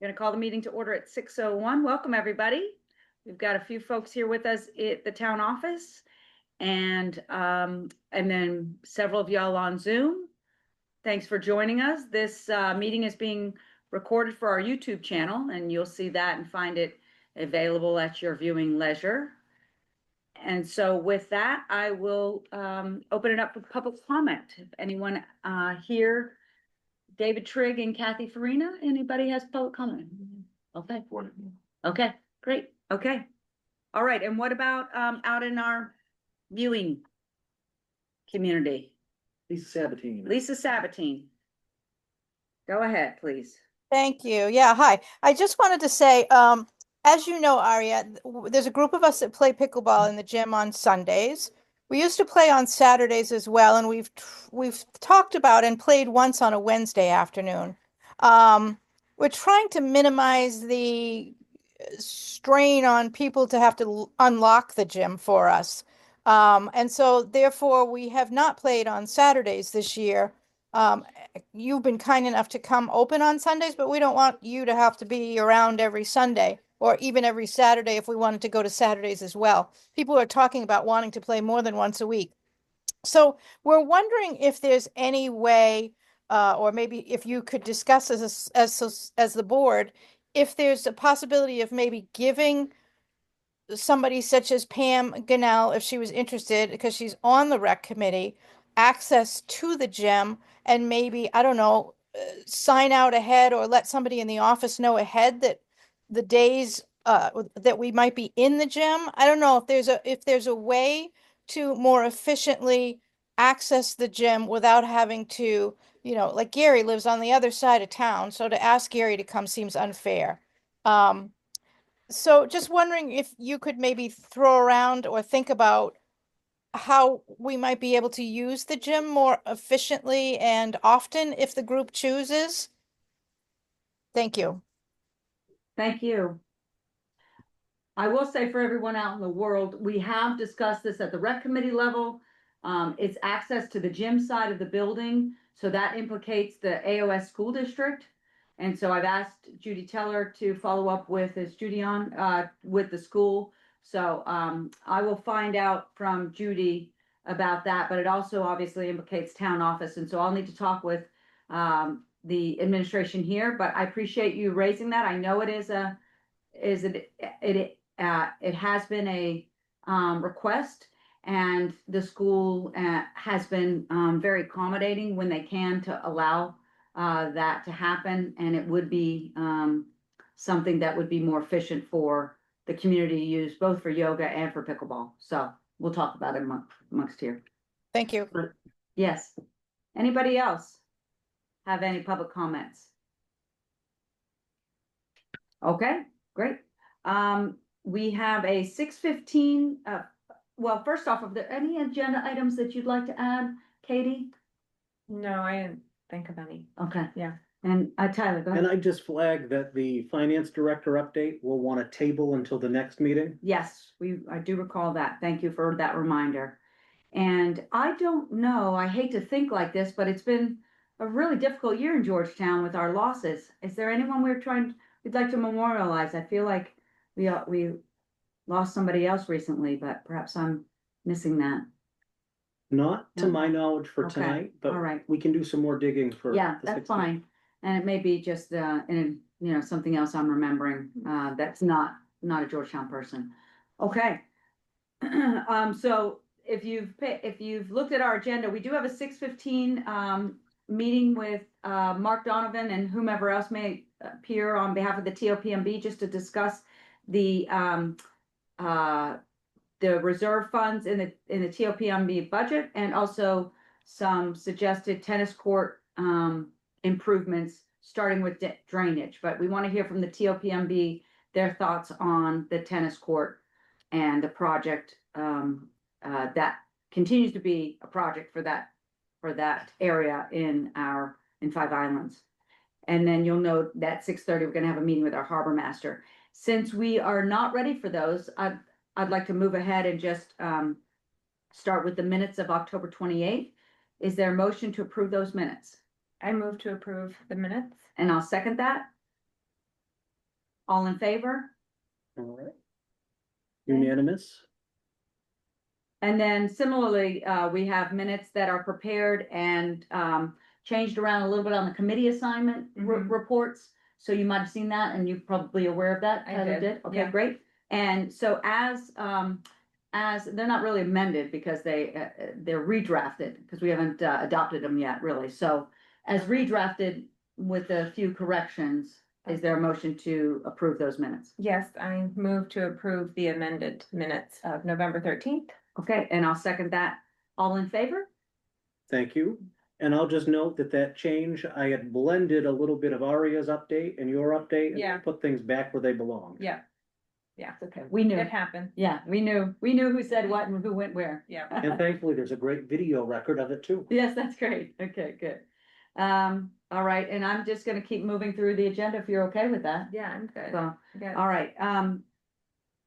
Going to call the meeting to order at 6:01. Welcome, everybody. We've got a few folks here with us at the town office, and then several of y'all on Zoom. Thanks for joining us. This meeting is being recorded for our YouTube channel, and you'll see that and find it available at your viewing leisure. And so with that, I will open it up for public comment. If anyone here, David Trigg and Kathy Farina, anybody has public comment? Okay. Okay, great. Okay. All right. And what about out in our viewing community? Lisa Sabatine. Lisa Sabatine. Go ahead, please. Thank you. Yeah, hi. I just wanted to say, as you know, Aria, there's a group of us that play pickleball in the gym on Sundays. We used to play on Saturdays as well, and we've talked about and played once on a Wednesday afternoon. We're trying to minimize the strain on people to have to unlock the gym for us. And so therefore we have not played on Saturdays this year. You've been kind enough to come open on Sundays, but we don't want you to have to be around every Sunday or even every Saturday if we wanted to go to Saturdays as well. People are talking about wanting to play more than once a week. So we're wondering if there's any way, or maybe if you could discuss as the board, if there's a possibility of maybe giving somebody such as Pam Gannell, if she was interested, because she's on the rec committee, access to the gym and maybe, I don't know, sign out ahead or let somebody in the office know ahead that the days that we might be in the gym. I don't know if there's a way to more efficiently access the gym without having to, like Gary lives on the other side of town, so to ask Gary to come seems unfair. So just wondering if you could maybe throw around or think about how we might be able to use the gym more efficiently and often if the group chooses. Thank you. Thank you. I will say for everyone out in the world, we have discussed this at the rec committee level. It's access to the gym side of the building. So that implicates the AOS school district. And so I've asked Judy Teller to follow up with, is Judy on, with the school. So I will find out from Judy about that, but it also obviously implicates town office. And so I'll need to talk with the administration here, but I appreciate you raising that. I know it has been a request, and the school has been very accommodating when they can to allow that to happen, and it would be something that would be more efficient for the community to use both for yoga and for pickleball. So we'll talk about it amongst here. Thank you. Yes. Anybody else have any public comments? Okay, great. We have a 6:15. Well, first off, are there any agenda items that you'd like to add, Katie? No, I didn't think of any. Okay. Yeah. And Tyler, go ahead. And I just flagged that the finance director update will want a table until the next meeting. Yes, I do recall that. Thank you for that reminder. And I don't know, I hate to think like this, but it's been a really difficult year in Georgetown with our losses. Is there anyone we'd like to memorialize? I feel like we lost somebody else recently, but perhaps I'm missing that. Not to No. my knowledge for Okay, tonight, but all right. we can do some more digging for. Yeah, the that's 16th. fine. And it may be just something else I'm remembering that's not a Georgetown person. Okay. So if you've looked at our agenda, we do have a 6:15 meeting with Mark Donovan and whomever else may appear on behalf of the TOPMB just to discuss the reserve funds in the TOPMB budget, and also some suggested tennis court improvements, starting with drainage. But we want to hear from the TOPMB their thoughts on the tennis court and the project that continues to be a project for that area in Five Islands. And then you'll note that 6:30 we're going to have a meeting with our harbor master. Since we are not ready for those, I'd like to move ahead and just start with the minutes of October 28th. Is there a motion to approve those minutes? I move to approve the minutes. And I'll second that. All in favor? All right. Unanimous? And then similarly, we have minutes that are prepared and changed around a little bit on the committee assignment Mhm. reports. So you might have seen that and you're probably aware of that. I Tyler did, Okay, yeah. great. And so as they're not really amended because they're redrafted because we haven't adopted them yet, really. So as Okay. redrafted with a few corrections, is there a motion to approve those minutes? Yes, I move to approve the amended minutes of November 13th. Okay, and I'll second that. All in favor? Thank you. And I'll just note that change, I had blended a little bit of Aria's update and your update. Yeah. And put things back where they belong. Yeah. Yeah, Okay, we knew. it happened. Yeah, we knew who said what and who went where. Yeah. And thankfully, there's a great video record of it too. Yes, that's great. Okay, good. All right, and I'm just gonna keep moving through the agenda if you're okay with that. Yeah, I'm good. So, Good. all right,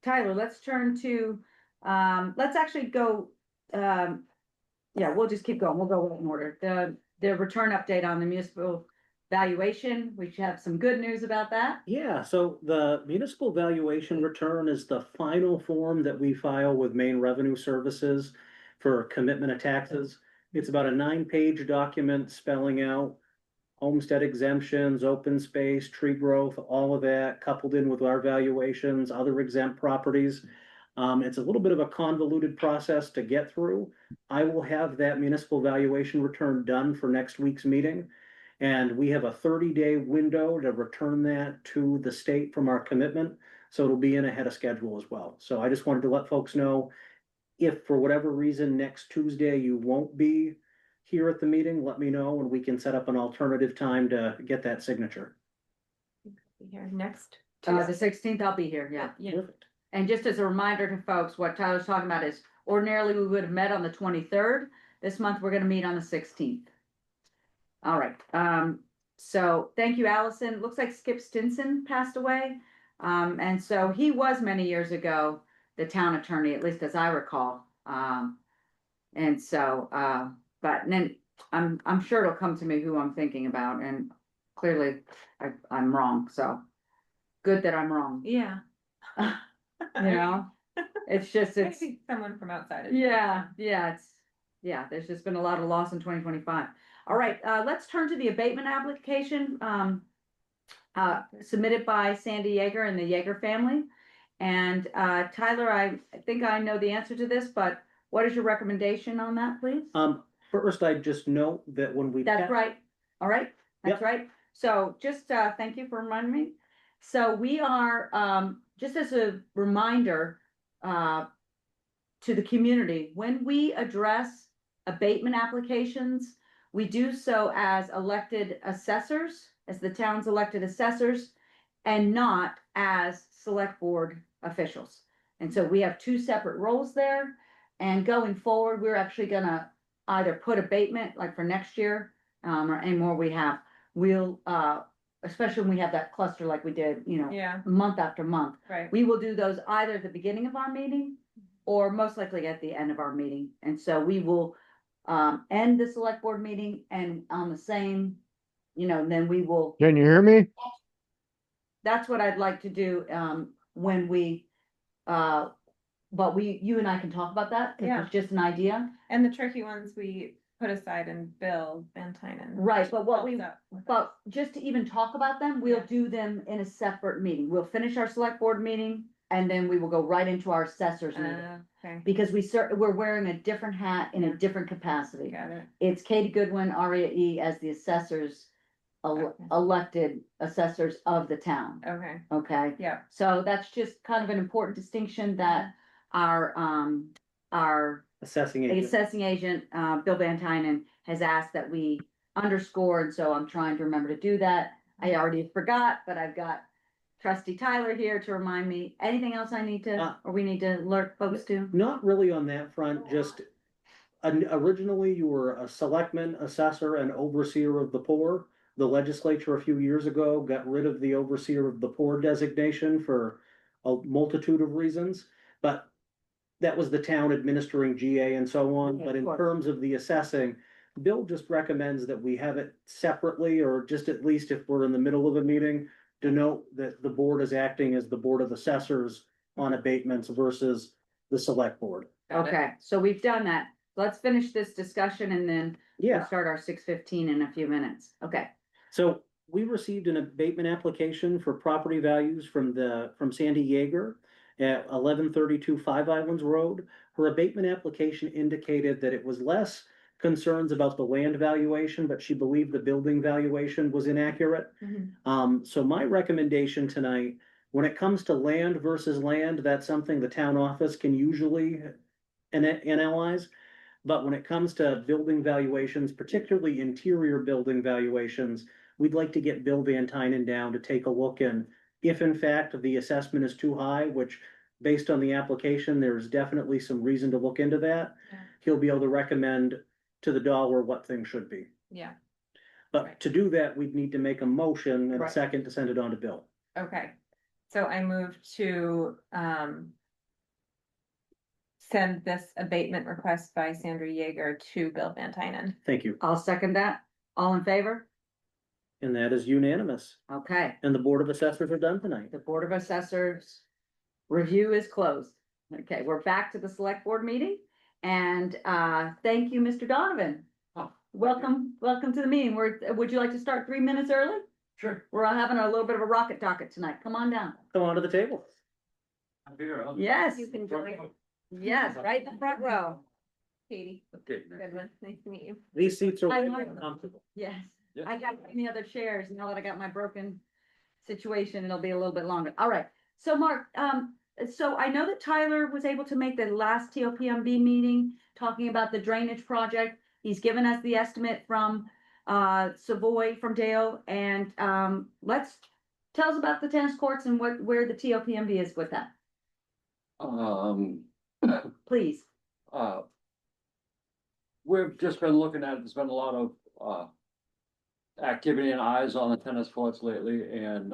Tyler, let's turn to, let's actually go, yeah, we'll just keep going. We'll go in order. The return update on the municipal valuation. We should have some good news about that. Yeah, so the municipal valuation return is the final form that we file with Maine Revenue Services for commitment of taxes. It's about a 9-page document spelling out homestead exemptions, open space, tree growth, all of that coupled in with our valuations, other exempt properties. It's a little bit of a convoluted process to get through. I will have that municipal valuation return done for next week's meeting. And we have a 30-day window to return that to the state from our commitment. So it'll be in ahead of schedule as well. So I just wanted to let folks know, if for whatever reason next Tuesday you won't be here at the meeting, let me know and we can set up an alternative time to get that signature. Be here next. The 16th, I'll be here, yeah. Yeah. Perfect. And just as a reminder to folks, what Tyler's talking about is ordinarily we would have met on the 23rd. This month, we're gonna meet on the 16th. All right, so thank you, Allison. Looks like Skip Stinson passed away. And so he was many years ago, the town attorney, at least as I recall. And so, but then I'm sure it'll come to me who I'm thinking about, and clearly I'm wrong, so good that I'm wrong. Yeah. You know, it's just, it's, Maybe someone from outside. yeah, there's just been a lot of loss in 2025. All right, let's turn to the abatement application, submitted by Sandy Yeager and the Yeager family. And, Tyler, I think I know the answer to this, but what is your recommendation on that, please? First, I just note that when we. That's right. All right, that's Yep. right. So just, thank you for reminding me. So we are, just as a reminder, to the community, when we address abatement applications, we do so as elected assessors, as the town's elected assessors, and not as select board officials. And so we have two separate roles there. And going forward, we're actually gonna either put abatement, like for next year, or any more we have, we'll, especially when we have that cluster like we did, you know, Yeah, month after month. right. We will do those either at the beginning of our meeting or most likely at the end of our meeting. And so we will end the select board meeting and on the same, you know, then we will, Can you hear me? that's what I'd like to do when we, but you and I can talk about that, because Yeah. it's just an idea. And the tricky ones we put aside and Bill Van Tynen. Right, but what we, helps out with but just to even talk about them, we'll Yeah. do them in a separate meeting. We'll finish our select board meeting and then we will go right into our assessors it. meeting. Okay, Because we're wearing a different hat in a different capacity. got it. It's Katie Goodwin, Aria E as the assessors, Okay. elected assessors of the town, Okay, okay? yeah, So that's just kind of an important distinction that our Assessing agent. assessing agent, Bill Van Tynen, has asked that we underscore, and so I'm trying to remember to do that. I already forgot, but I've got trustee Tyler here to remind me. Anything else I need to, or we need to alert folks to? Not really on that front, just originally you were a selectman, assessor, and overseer of the poor. The legislature a few years ago got rid of the overseer of the poor designation for a multitude of reasons, but that was the town administering GA and so on. Okay, But in of course. terms of the assessing, Bill just recommends that we have it separately, or just at least if we're in the middle of a meeting, denote that the board is acting as the Board of Assessors on abatements versus the select board. Got it. Okay, so we've done that. Let's finish this discussion and then we'll Yeah, start our 6:15 in a few minutes. Okay, so we received an abatement application for property values from Sandy Yeager at 1132 Five Islands Road. Her abatement application indicated that it was less concerns about the land valuation, but she believed the building valuation was inaccurate. So my recommendation tonight, when it comes to land versus land, that's something the town office can usually analyze. But when it comes to building valuations, particularly interior building valuations, we'd like to get Bill Van Tynen down to take a look, and if in fact the assessment is too high, which based on the application, there's definitely some reason to look into that. Yeah. He'll be able to recommend to the dollar what things should be. Yeah, But Right. to do that, we'd need to make a motion and a Right. second to send it on to Bill. okay. So I move to, send this abatement request by Sandra Yeager to Bill Van Tynen. Thank you. I'll second that. All in favor? And that is unanimous. Okay, And the Board of Assessors are done tonight. the Board of Assessors review is closed. Okay, we're back to the select board meeting. And thank you, Mr. Donovan. Welcome to the meeting. Would you like to start 3 minutes early? Sure. We're all having a little bit of a rocket docket tonight. Come on down. Come on to the table. I'm here, huh? Yes, You can join. yes, right in the front row. Katie, Okay. good one, nice to meet you. These seats are Hi, way Mark. more comfortable. Yes, Yeah. I got any other chairs. Now that I got my broken situation, it'll be a little bit longer. All right. So Mark, so I know that Tyler was able to make the last TOPMB meeting talking about the drainage project. He's given us the estimate from Savoy from Dale, and let's tell us about the tennis courts and where the TOPMB is with that, please. We've just been looking at it, there's been a lot of, activity and eyes on the tennis courts lately, and,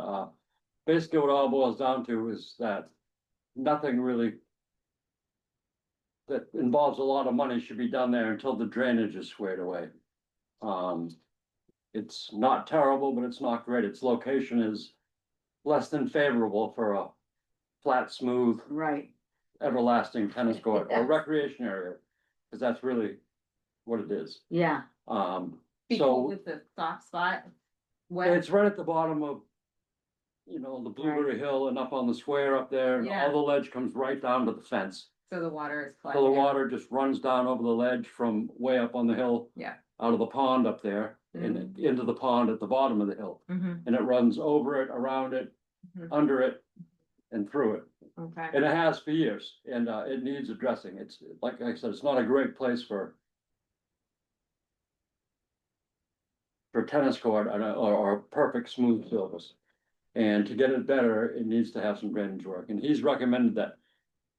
basically what it all boils down to is that nothing really that involves a lot of money should be done there until the drainage is squared away. It's not terrible, but it's not great. Its location is less than favorable for a flat, smooth, Right. everlasting tennis court or recreation area, because that's really what it is. Yeah. So With the soft spot. it's right at the bottom of, the Blueberry Hill and up on the square up there, and Yeah. all the ledge comes right down to the fence. So the water is. So the water just runs down over the ledge from way up on the hill. Yeah. Out of the pond up there and into the pond at the bottom of the hill. Mm-hmm, And it runs over it, around it, Mhm. under it, and through it. okay, And it has for years, and it needs addressing. It's, like I said, it's not a great place for tennis court or a perfect smooth surface. And to get it better, it needs to have some drainage work. And he's recommended that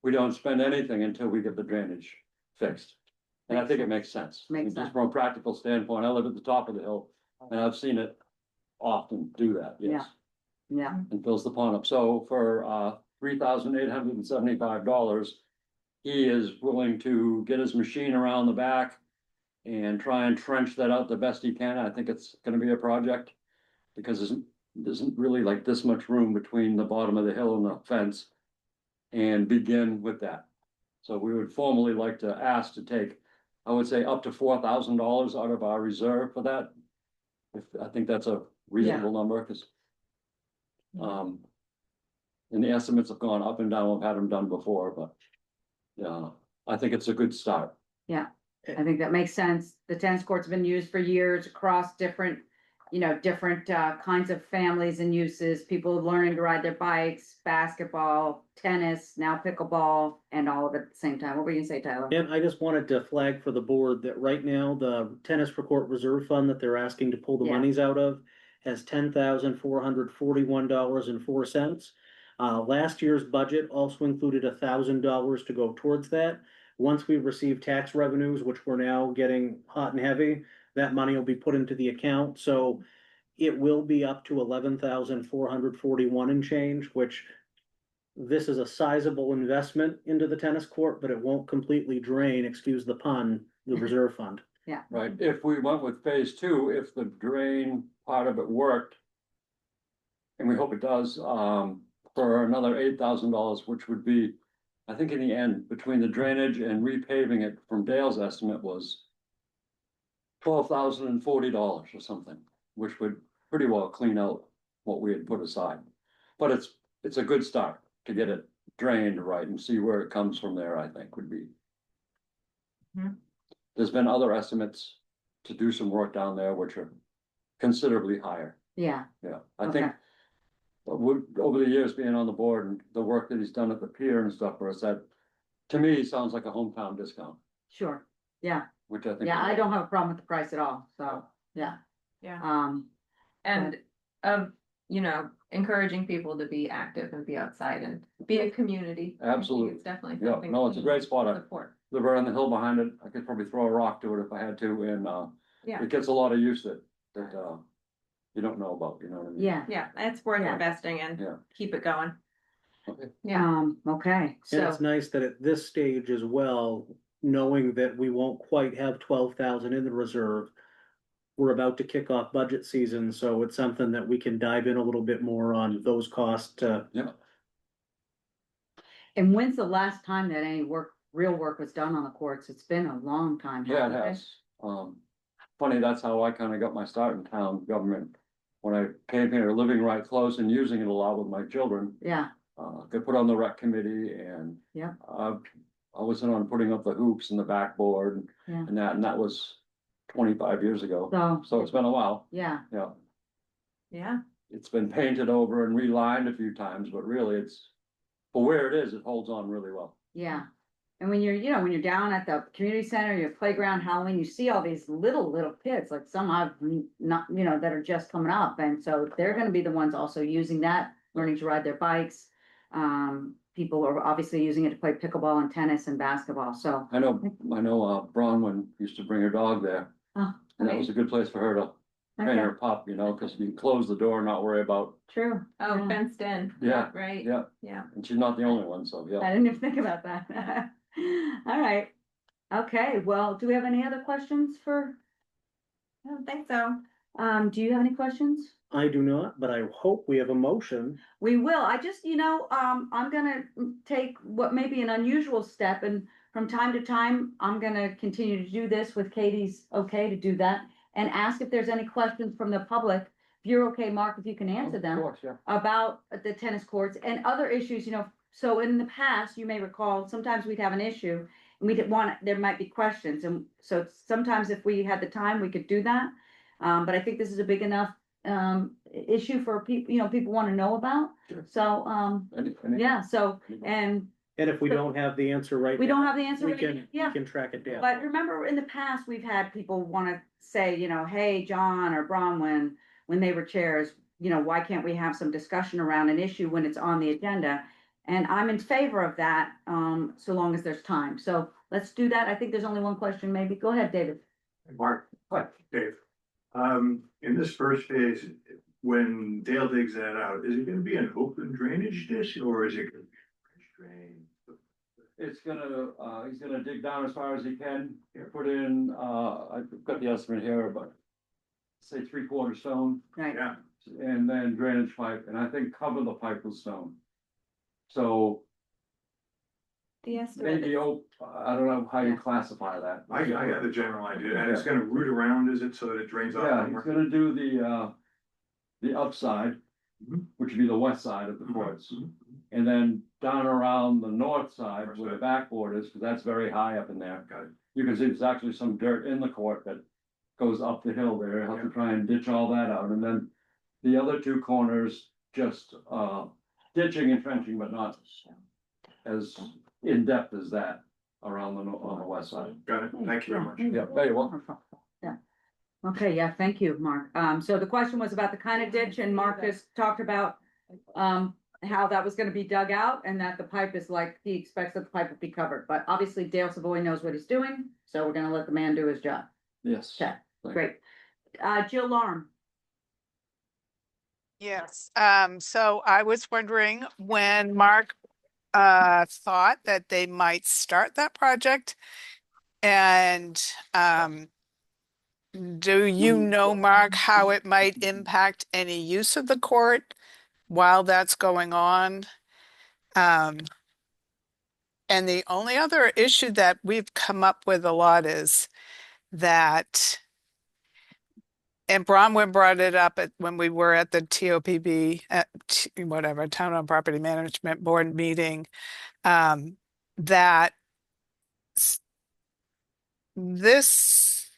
we don't spend anything until we get the drainage fixed. And I think it makes sense. Makes Just sense. from a practical standpoint, I live at the top of the hill, and I've seen it often do that, yes. Yeah. And fills the pond up. So for $3,875, he is willing to get his machine around the back and try and trench that out the best he can. I think it's gonna be a project, because there isn't really like this much room between the bottom of the hill and the fence. And begin with that. So we would formally like to ask to take, I would say, up to $4,000 out of our reserve for that. I think that's a reasonable number, because and the estimates have gone up and down. We've had them done before, but yeah, I think it's a good start. I think that makes sense. The tennis court's been used for years across different kinds of families and uses. People learning to ride their bikes, basketball, tennis, now pickleball, and all of it at the same time. What were you gonna say, Tyler? And I just wanted to flag for the board that right now, the tennis for court reserve fund that they're asking to pull the Yeah. monies out of has $10,441.04. Last year's budget also included $1,000 to go towards that. Once we receive tax revenues, which we're now getting hot and heavy, that money will be put into the account. So it will be up to 11,441 and change, which this is a sizable investment into the tennis court, but it won't completely drain, excuse the pun, the reserve fund. Right, if we went with phase two, if the drain part of it worked. and we hope it does, for another $8,000, which would be, I think in the end, between the drainage and repaving it from Dale's estimate was $12,040 or something, which would pretty well clean out what we had put aside. But it's a good start to get it drained right and see where it comes from there, I think would be. Mhm. There's been other estimates to do some work down there, which are considerably higher. Yeah, Yeah, I think okay. over the years being on the board and the work that he's done at the pier and stuff, where it's that, to me, he sounds like a hometown discount, Sure, yeah, which I think. yeah, I don't have a problem with the price at all, so, yeah. Yeah. And, And encouraging people to be active and be outside and be a community. I think Absolutely. It's definitely Yeah, something. no, it's a great spot. I Support. live right on the hill behind it. I could probably throw a rock to it if I had to, and Yeah. it gets a lot of use that you don't know about, you know what I mean? yeah, Yeah, it's worth Yeah. investing Yeah. in. Keep it going. Okay. Yeah. Okay, And so, it's nice that at this stage as well, knowing that we won't quite have 12,000 in the reserve. We're about to kick off budget season, so it's something that we can dive in a little bit more on those costs. Yeah, and when's the last time that any real work was done on the courts? It's been a long time. yeah, it hasn't has. Funny, that's how I kind of got my start in town government. When I came here, living right close and using it a lot with my children. Yeah, Got put on the rec committee and. Yeah. I was in on putting up the hoops and the backboard Yeah. and that was 25 years ago. So it's been a while, yeah, yeah. Yeah. It's been painted over and relined a few times, but really for where it is, it holds on really well. yeah. And when when you're down at the community center, your playground, Halloween, you see all these little kids, like some I've not, that are just coming up. And so they're gonna be the ones also using that, learning to ride their bikes. People are obviously using it to play pickleball and tennis and basketball, so. I know, Bronwyn used to bring her dog there. Oh, And that was a good place for her to train her Okay, pup, cause you can close the door and not worry about, true. Oh, Yeah. fenced in. Yeah, Right. yeah, Yeah. and she's not the only one, so, yeah. I didn't even think about that. All right. Okay, well, do we have any other questions for, I don't think so. do you have any questions? I do not, but I hope we have a motion. We will. I just, I'm gonna take what may be an unusual step, and from time to time, I'm gonna continue to do this with Katie's okay to do that. And ask if there's any questions from the public. If you're okay, Mark, if you can answer Of them course, yeah. about the tennis courts and other issues, so in the past, you may recall, sometimes we'd have an issue. And we didn't there might be questions, and so sometimes if we had the time, we could do that. But I think this is a big enough issue for people, people want to know about. Sure. So, yeah, so, and And if we don't have the answer right. we don't now, have the answer. We right can, now. Yeah, we can track it down. but remember in the past, we've had people want to say, hey, John or Bronwyn, when they were chairs, why can't we have some discussion around an issue when it's on the agenda? And I'm in favor of that, so long as there's time. So let's do that. I think there's only one question, maybe. Go ahead, David. Mark. What? Dave. In this first phase, when Dale digs that out, is it gonna be an open drainage ditch or is it gonna be a French drain? It's he's gonna dig down as far as he can, put in, I've got the estimate here, but say 3/4 stone, Right. Yeah, and then drainage pipe, and I think cover the pipe with stone. So The estimate. maybe, I don't know how you Yeah. classify that. I got the general idea, and it's gonna root around, is it, so that it drains off? Yeah, he's gonna do the upside, Mhm. which would be the west side of the courts. And then down around the north side North where the side. backboard is, because that's very high up in there. Got it. You can see there's actually some dirt in the court that goes up the hill there. He'll have to Yeah. try and ditch all that out. And then the other two corners, just ditching and trenching, but not as in-depth as that around on the west side. Got it, thank you very much. Yeah, very well. Yeah. Okay, yeah, thank you, Mark. So the question was about the kind of ditch, and Mark just talked about how that was gonna be dug out, and that the pipe is he expects that the pipe will be covered, but obviously Dale Savoy knows what he's doing, so we're gonna let the man do his job. Yes. Okay, great. Jill Larm. Yes, so I was wondering when Mark thought that they might start that project. And do you know, Mark, how it might impact any use of the court? while that's going on. And the only other issue that we've come up with a lot is that, and Bronwyn brought it up when we were at the TOPB, whatever, Town on Property Management Board meeting, that this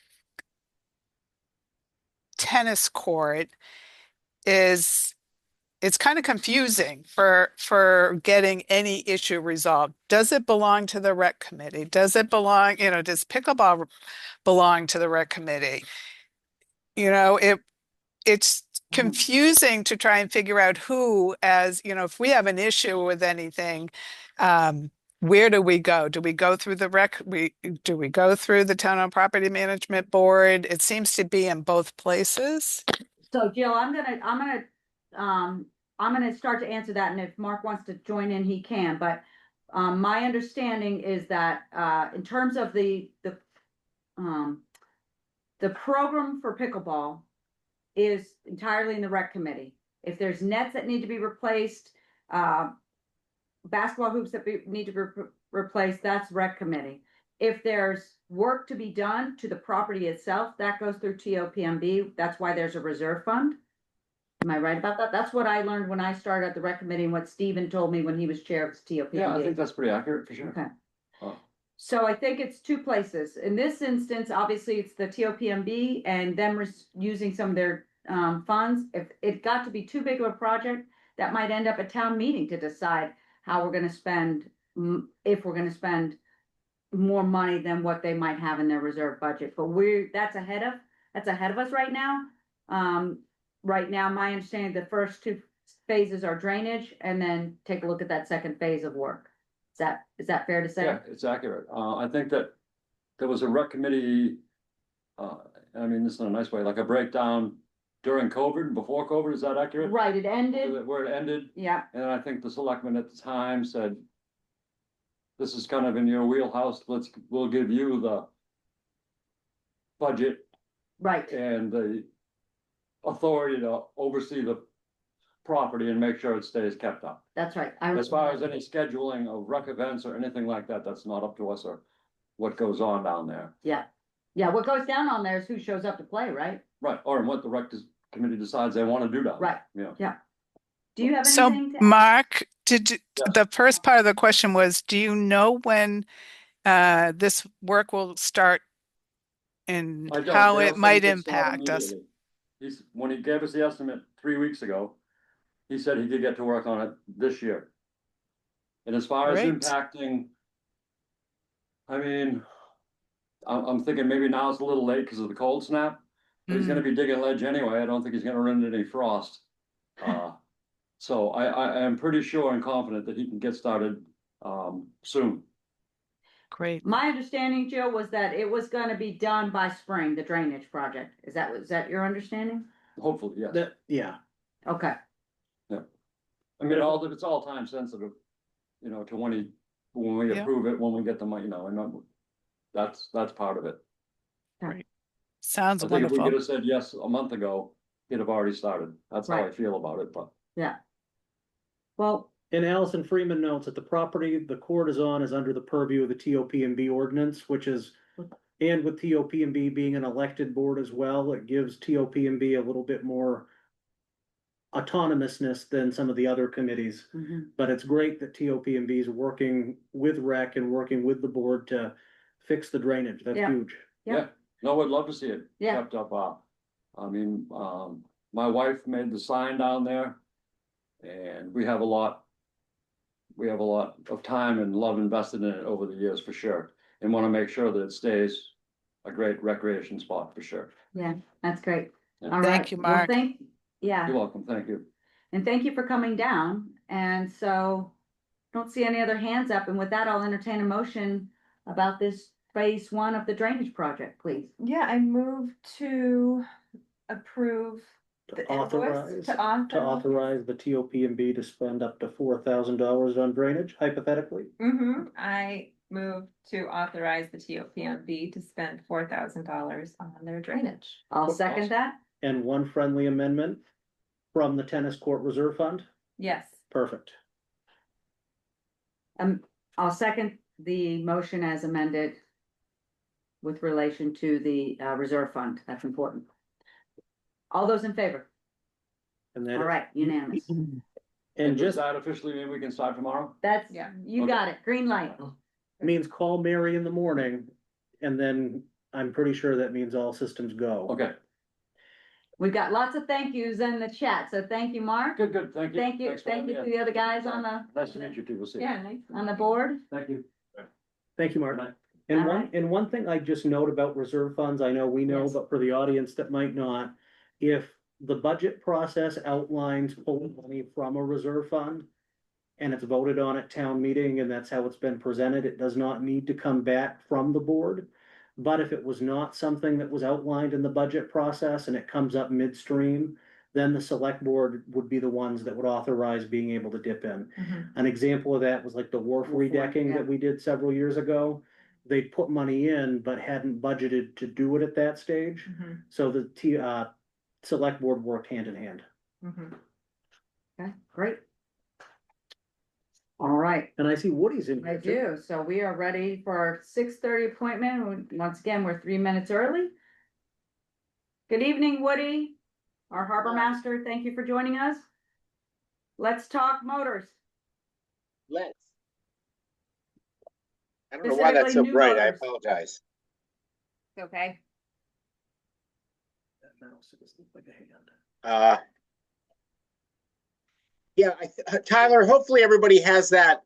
tennis court it's kind of confusing for getting any issue resolved. Does it belong to the rec committee? Does it belong, does pickleball belong to the rec committee? It's confusing to try and figure out who, if we have an issue with anything, where do we go? Do we go through do we go through the Town on Property Management Board? It seems to be in both places. So Jill, I'm gonna start to answer that, and if Mark wants to join in, he can, but my understanding is that in terms of the program for pickleball is entirely in the rec committee. If there's nets that need to be replaced, basketball hoops that need to be replaced, that's rec committee. If there's work to be done to the property itself, that goes through TOPMB. That's why there's a reserve fund. Am I right about that? That's what I learned when I started at the rec committee and what Stephen told me when he was chair of TOPMB. Yeah, I think that's pretty accurate for sure. Okay. Oh. So I think it's two places. In this instance, obviously it's the TOPMB and them using some of their funds. If it got to be too big of a project, that might end up at town meeting to decide how we're gonna spend, if we're gonna spend more money than what they might have in their reserve budget. But that's ahead of us right now. Right now, my understanding, the first two phases are drainage, and then take a look at that second phase of work. Is that fair to say? Yeah, it's accurate. I think that there was a rec committee, I mean, this is in a nice way, like a breakdown during COVID, before COVID, is that accurate? Right, it ended, Where it ended, yeah, and I think the selectmen at the time said, this is kind of in your wheelhouse, we'll give you the budget right, and the authority to oversee the property and make sure it stays kept up. that's right. As far as any scheduling of rec events or anything like that, that's not up to us or what goes on down there. Yeah, what goes down on there is who shows up to play, right? Right, or what the rec committee decides they wanna do down there. Right. Yeah. Do you have So, anything to add? Mark, the first part of the question was, do you know when this work will start and I don't. how Dale it said might he could start impact us? immediately. When he gave us the estimate 3 weeks ago, he said he could get to work on it this year. And as far as Great. impacting, I mean, I'm thinking maybe now it's a little late because of the cold snap. But he's gonna be digging ledge anyway. I don't think he's gonna run into any frost. So I am pretty sure and confident that he can get started soon. Great. My understanding, Jill, was that it was gonna be done by spring, the drainage project. Is that your understanding? Hopefully, yes. Yeah, Okay, I mean, it's all time sensitive, to when we Yeah. approve it, when we get the money, and that's part of it. Sounds I think if we wonderful. could have said yes a month ago, he'd have already started. That's how I Right. feel about it, but well, and Allison Freeman notes that the property the court is on is under the purview of the TOPMB ordinance, and with TOPMB being an elected board as well, it gives TOPMB a little bit more autonomousness than some of the other committees. mhm. But it's great that TOPMB is working with rec and working with the board to fix the drainage. That's Yeah. huge. Yeah. yeah, no, I'd love to see it Yeah. kept up. I mean, my wife made the sign down there. And we have a lot of time and love invested in it over the years for sure. And wanna make sure that it stays a great recreation spot for sure. Yeah, that's great. Yeah. All Thank right. you, Well, Mark. Yeah, You're welcome, thank you. and thank you for coming down. And so don't see any other hands up. And with that, I'll entertain a motion about this phase one of the drainage project, please. Yeah, I move to approve To the invoice, authorize the TOPMB to spend up to $4,000 on drainage hypothetically. I move to authorize the TOPMB to spend $4,000 on their drainage. I'll second that. And one friendly amendment from the tennis court reserve fund. Yes. Perfect. I'll second the motion as amended with relation to the reserve fund. That's important. All those in favor? And that All right, unanimous. And And does just that officially mean we can start tomorrow? That's, Yeah. you Okay. got it. Green light. means call Mary in the morning, and then I'm pretty sure that means all systems go. Okay, We've got lots of thank yous in the chat, so thank you, Mark. good, thank you. Thank you, Thanks for thank you having to me the other guys on in. Nice to meet you too, we'll see. Yeah, nice. on the board. Thank you. Thank you, Mark. Good night. And All one, right. and one thing I just note about reserve funds, I know we know, Yes. but for the audience that might not, if the budget process outlines pulling money from a reserve fund and it's voted on at town meeting and that's how it's been presented, it does not need to come back from the board. But if it was not something that was outlined in the budget process and it comes up midstream, then the select board would be the ones that would authorize being able to dip in. Mhm. An example of that was like the wharf Wharf one, redecking yeah. that we did several years ago. They put money in, but hadn't budgeted to do it at that stage. Mhm. So the select board worked hand in hand. Mhm. Okay, great. All right, And I see Woody's in I here too. do. So we are ready for our 6:30 appointment. Once again, we're 3 minutes early. Good evening, Woody, our harbor master. Thank you for joining us. Let's talk motors. Let's. I don't know why that's so Specifically new bright. I motors. apologize. Okay. That mouse is like a hand. Yeah, Tyler, hopefully everybody has that,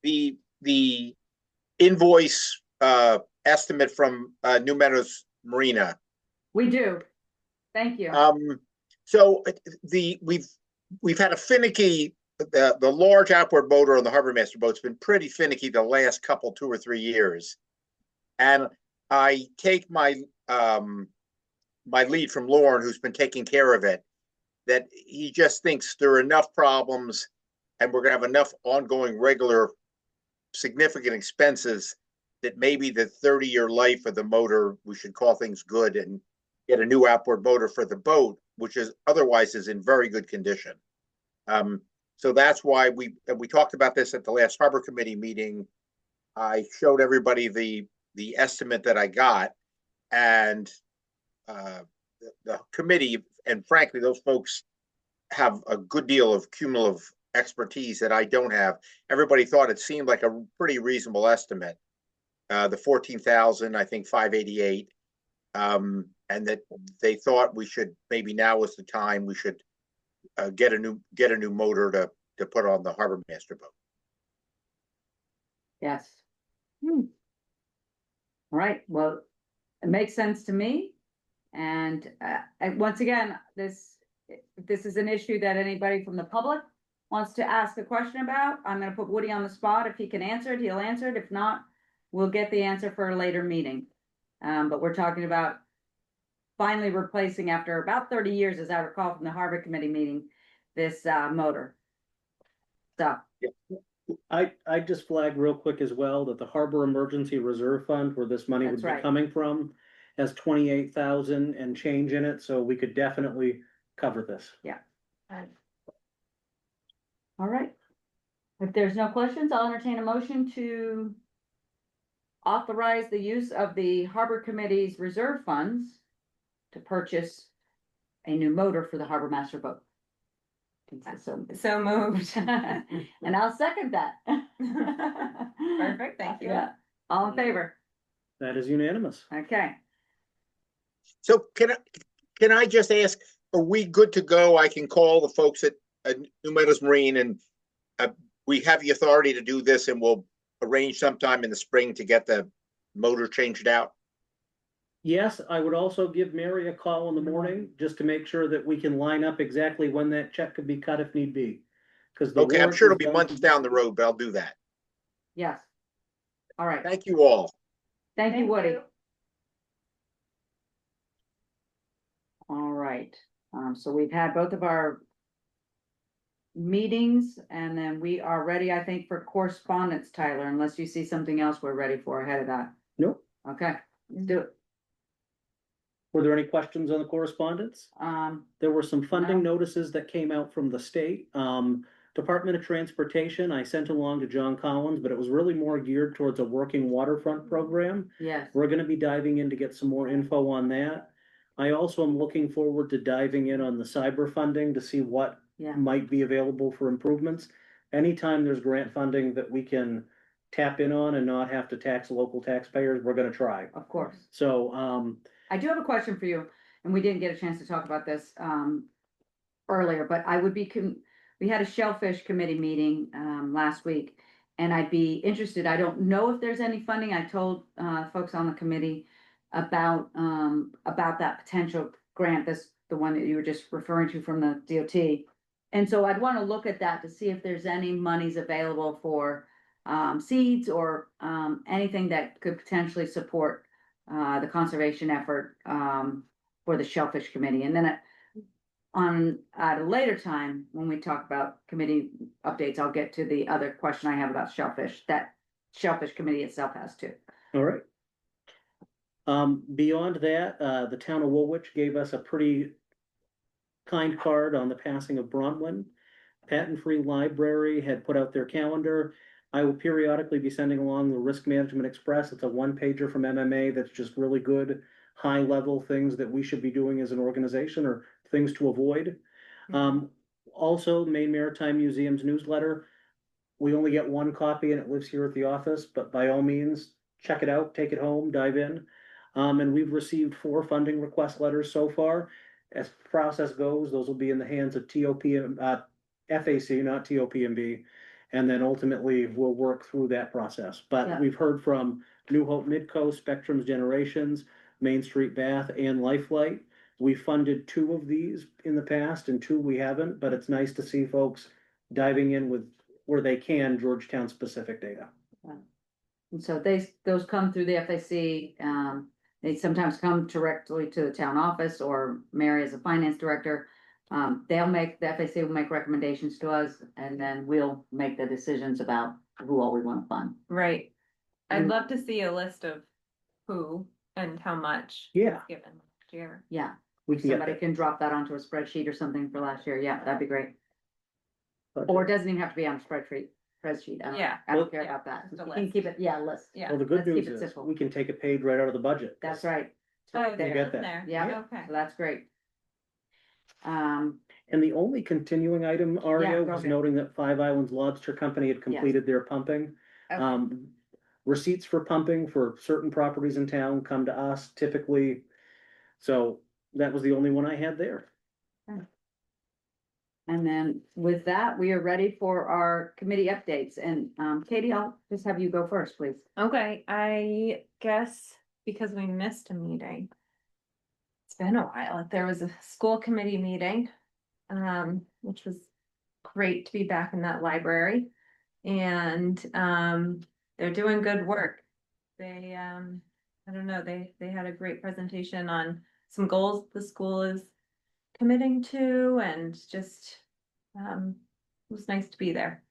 the invoice, estimate from, New Meadows Marina. We do. Thank you. So we've had a finicky, the large outboard motor on the Harbor Master boat's been pretty finicky the last couple, 2 or 3 years. And I take my lead from Lauren, who's been taking care of it, that he just thinks there are enough problems and we're gonna have enough ongoing, regular, significant expenses that maybe the 30-year life of the motor, we should call things good and get a new outboard motor for the boat, which is otherwise is in very good condition. So that's why we talked about this at the last Harbor Committee meeting. I showed everybody the estimate that I got, and the committee, and frankly, those folks have a good deal of cumulative expertise that I don't have. Everybody thought it seemed like a pretty reasonable estimate. The 14,000, I think 588, and that they thought we should, maybe now is the time we should get a new motor to put on the Harbor Master boat. Yes. All right, well, it makes sense to me. And once again, this is an issue that anybody from the public wants to ask a question about. I'm gonna put Woody on the spot. If he can answer it, he'll answer it. If not, we'll get the answer for a later meeting. But we're talking about finally replacing, after about 30 years, as I recall from the Harbor Committee meeting, this motor. So, I just flagged real quick as well that the Harbor Emergency Reserve Fund, where this money would That's be right. coming from, has 28,000 and change in it, so we could definitely cover this. all right. If there's no questions, I'll entertain a motion to authorize the use of the Harbor Committee's reserve funds to purchase a new motor for the Harbor Master boat. So moved. And I'll second that. Perfect, thank you. Yeah, all in favor? That is unanimous. Okay, So can I just ask, are we good to go? I can call the folks at New Meadows Marine, and we have the authority to do this, and we'll arrange sometime in the spring to get the motor changed out. Yes, I would also give Mary a call in the morning, just to make sure that we can line up exactly when that check could be cut if need be. Because Okay, I'm sure it'll be months down the road, but I'll do that. yes. All right, Thank you all. thank you, Woody. All right, so we've had both of our meetings, and then we are ready, I think, for correspondence, Tyler, unless you see something else we're ready for ahead of that. Nope. Okay, let's do it. Were there any questions on the correspondence? There were some funding notices that came out from the state. Department of Transportation, I sent along to John Collins, but it was really more geared towards a working waterfront program. Yes, We're gonna be diving in to get some more info on that. I also am looking forward to diving in on the cyber funding to see what yeah, might be available for improvements. Anytime there's grant funding that we can tap in on and not have to tax local taxpayers, we're gonna try. of course. So, I do have a question for you, and we didn't get a chance to talk about this, earlier, but I would be, we had a shellfish committee meeting, last week. And I'd be interested, I don't know if there's any funding, I told, folks on the committee about that potential grant, the one that you were just referring to from the DOT. And so I'd wanna look at that to see if there's any monies available for, seeds or, anything that could potentially support the conservation effort for the Shellfish Committee. And then at a later time, when we talk about committee updates, I'll get to the other question I have about shellfish, that Shellfish Committee itself has too. all right. Beyond that, the town of Woolwich gave us a pretty kind card on the passing of Bronwyn. Patent Free Library had put out their calendar. I will periodically be sending along the Risk Management Express. It's a one-pager from MMA that's just really good, high-level things that we should be doing as an organization or things to avoid. Also, Maine Maritime Museum's newsletter. We only get one copy and it lives here at the office, but by all means, check it out, take it home, dive in. And we've received 4 funding request letters so far. As the process goes, those will be in the hands of FAC, not TOPMB. And then ultimately we'll work through that process. But Yeah. we've heard from New Hope Midco, Spectrum's Generations, Main Street Bath, and Lifelight. We funded 2 of these in the past and 2 we haven't, but it's nice to see folks diving in with, where they can, Georgetown specific data. And so those come through the FAC, they sometimes come directly to the town office or Mary as a finance director. The FAC will make recommendations to us and then we'll make the decisions about who all we wanna fund. Right. I'd Mm. love to see a list of who and how much Yeah, given last year. Yeah, we can get somebody that. can drop that onto a spreadsheet or something for last year, yeah, that'd be great. But- Or it doesn't even have to be on a spreadsheet, Yeah. I don't Well- care about that, Just a you can list. keep it, yeah, list. Yeah. Well, the good Let's keep news it is simple. we can take a page right out of the budget. That's right. Oh, You there, get that. there. Yeah. Okay. So that's great. And the only continuing item, Aria, go was ahead. noting that Five Islands Lobster Company had completed their pumping. Okay. Receipts for pumping for certain properties in town come to us typically. So that was the only one I had there. And then with that, we are ready for our committee updates. And Katie, I'll just have you go first, please. Okay, I guess because we missed a meeting. It's been a while. There was a school committee meeting, which was great to be back in that library. And, they're doing good work. They, I don't know, they had a great presentation on some goals the school is committing to and just, it was nice to be there.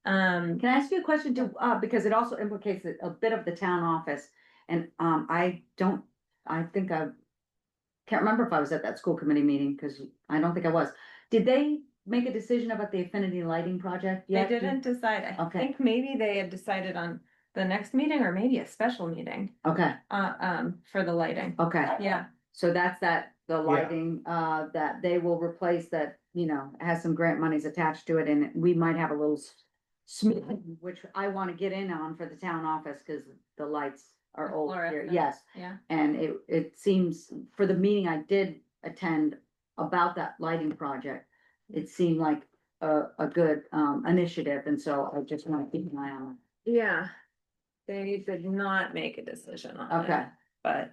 Can I ask you a question too? Because it also implicates a bit of the town office. And I think I can't remember if I was at that school committee meeting, because I don't think I was. Did they make a decision about the affinity lighting project They yet? didn't decide. I Okay. think maybe they had decided on the next meeting or maybe a special meeting, Okay, for the lighting. okay. Yeah, So that's the lighting, that they will replace that, has some grant monies attached to it, and we might have a little which I wanna get in on for the town office, cause the lights are The old here, fluorescent. yes. yeah. And it seems, for the meeting I did attend about that lighting project, it seemed like a good, initiative, and so I just wanna keep an eye on Yeah. They did not make a decision it. on Okay, that, but,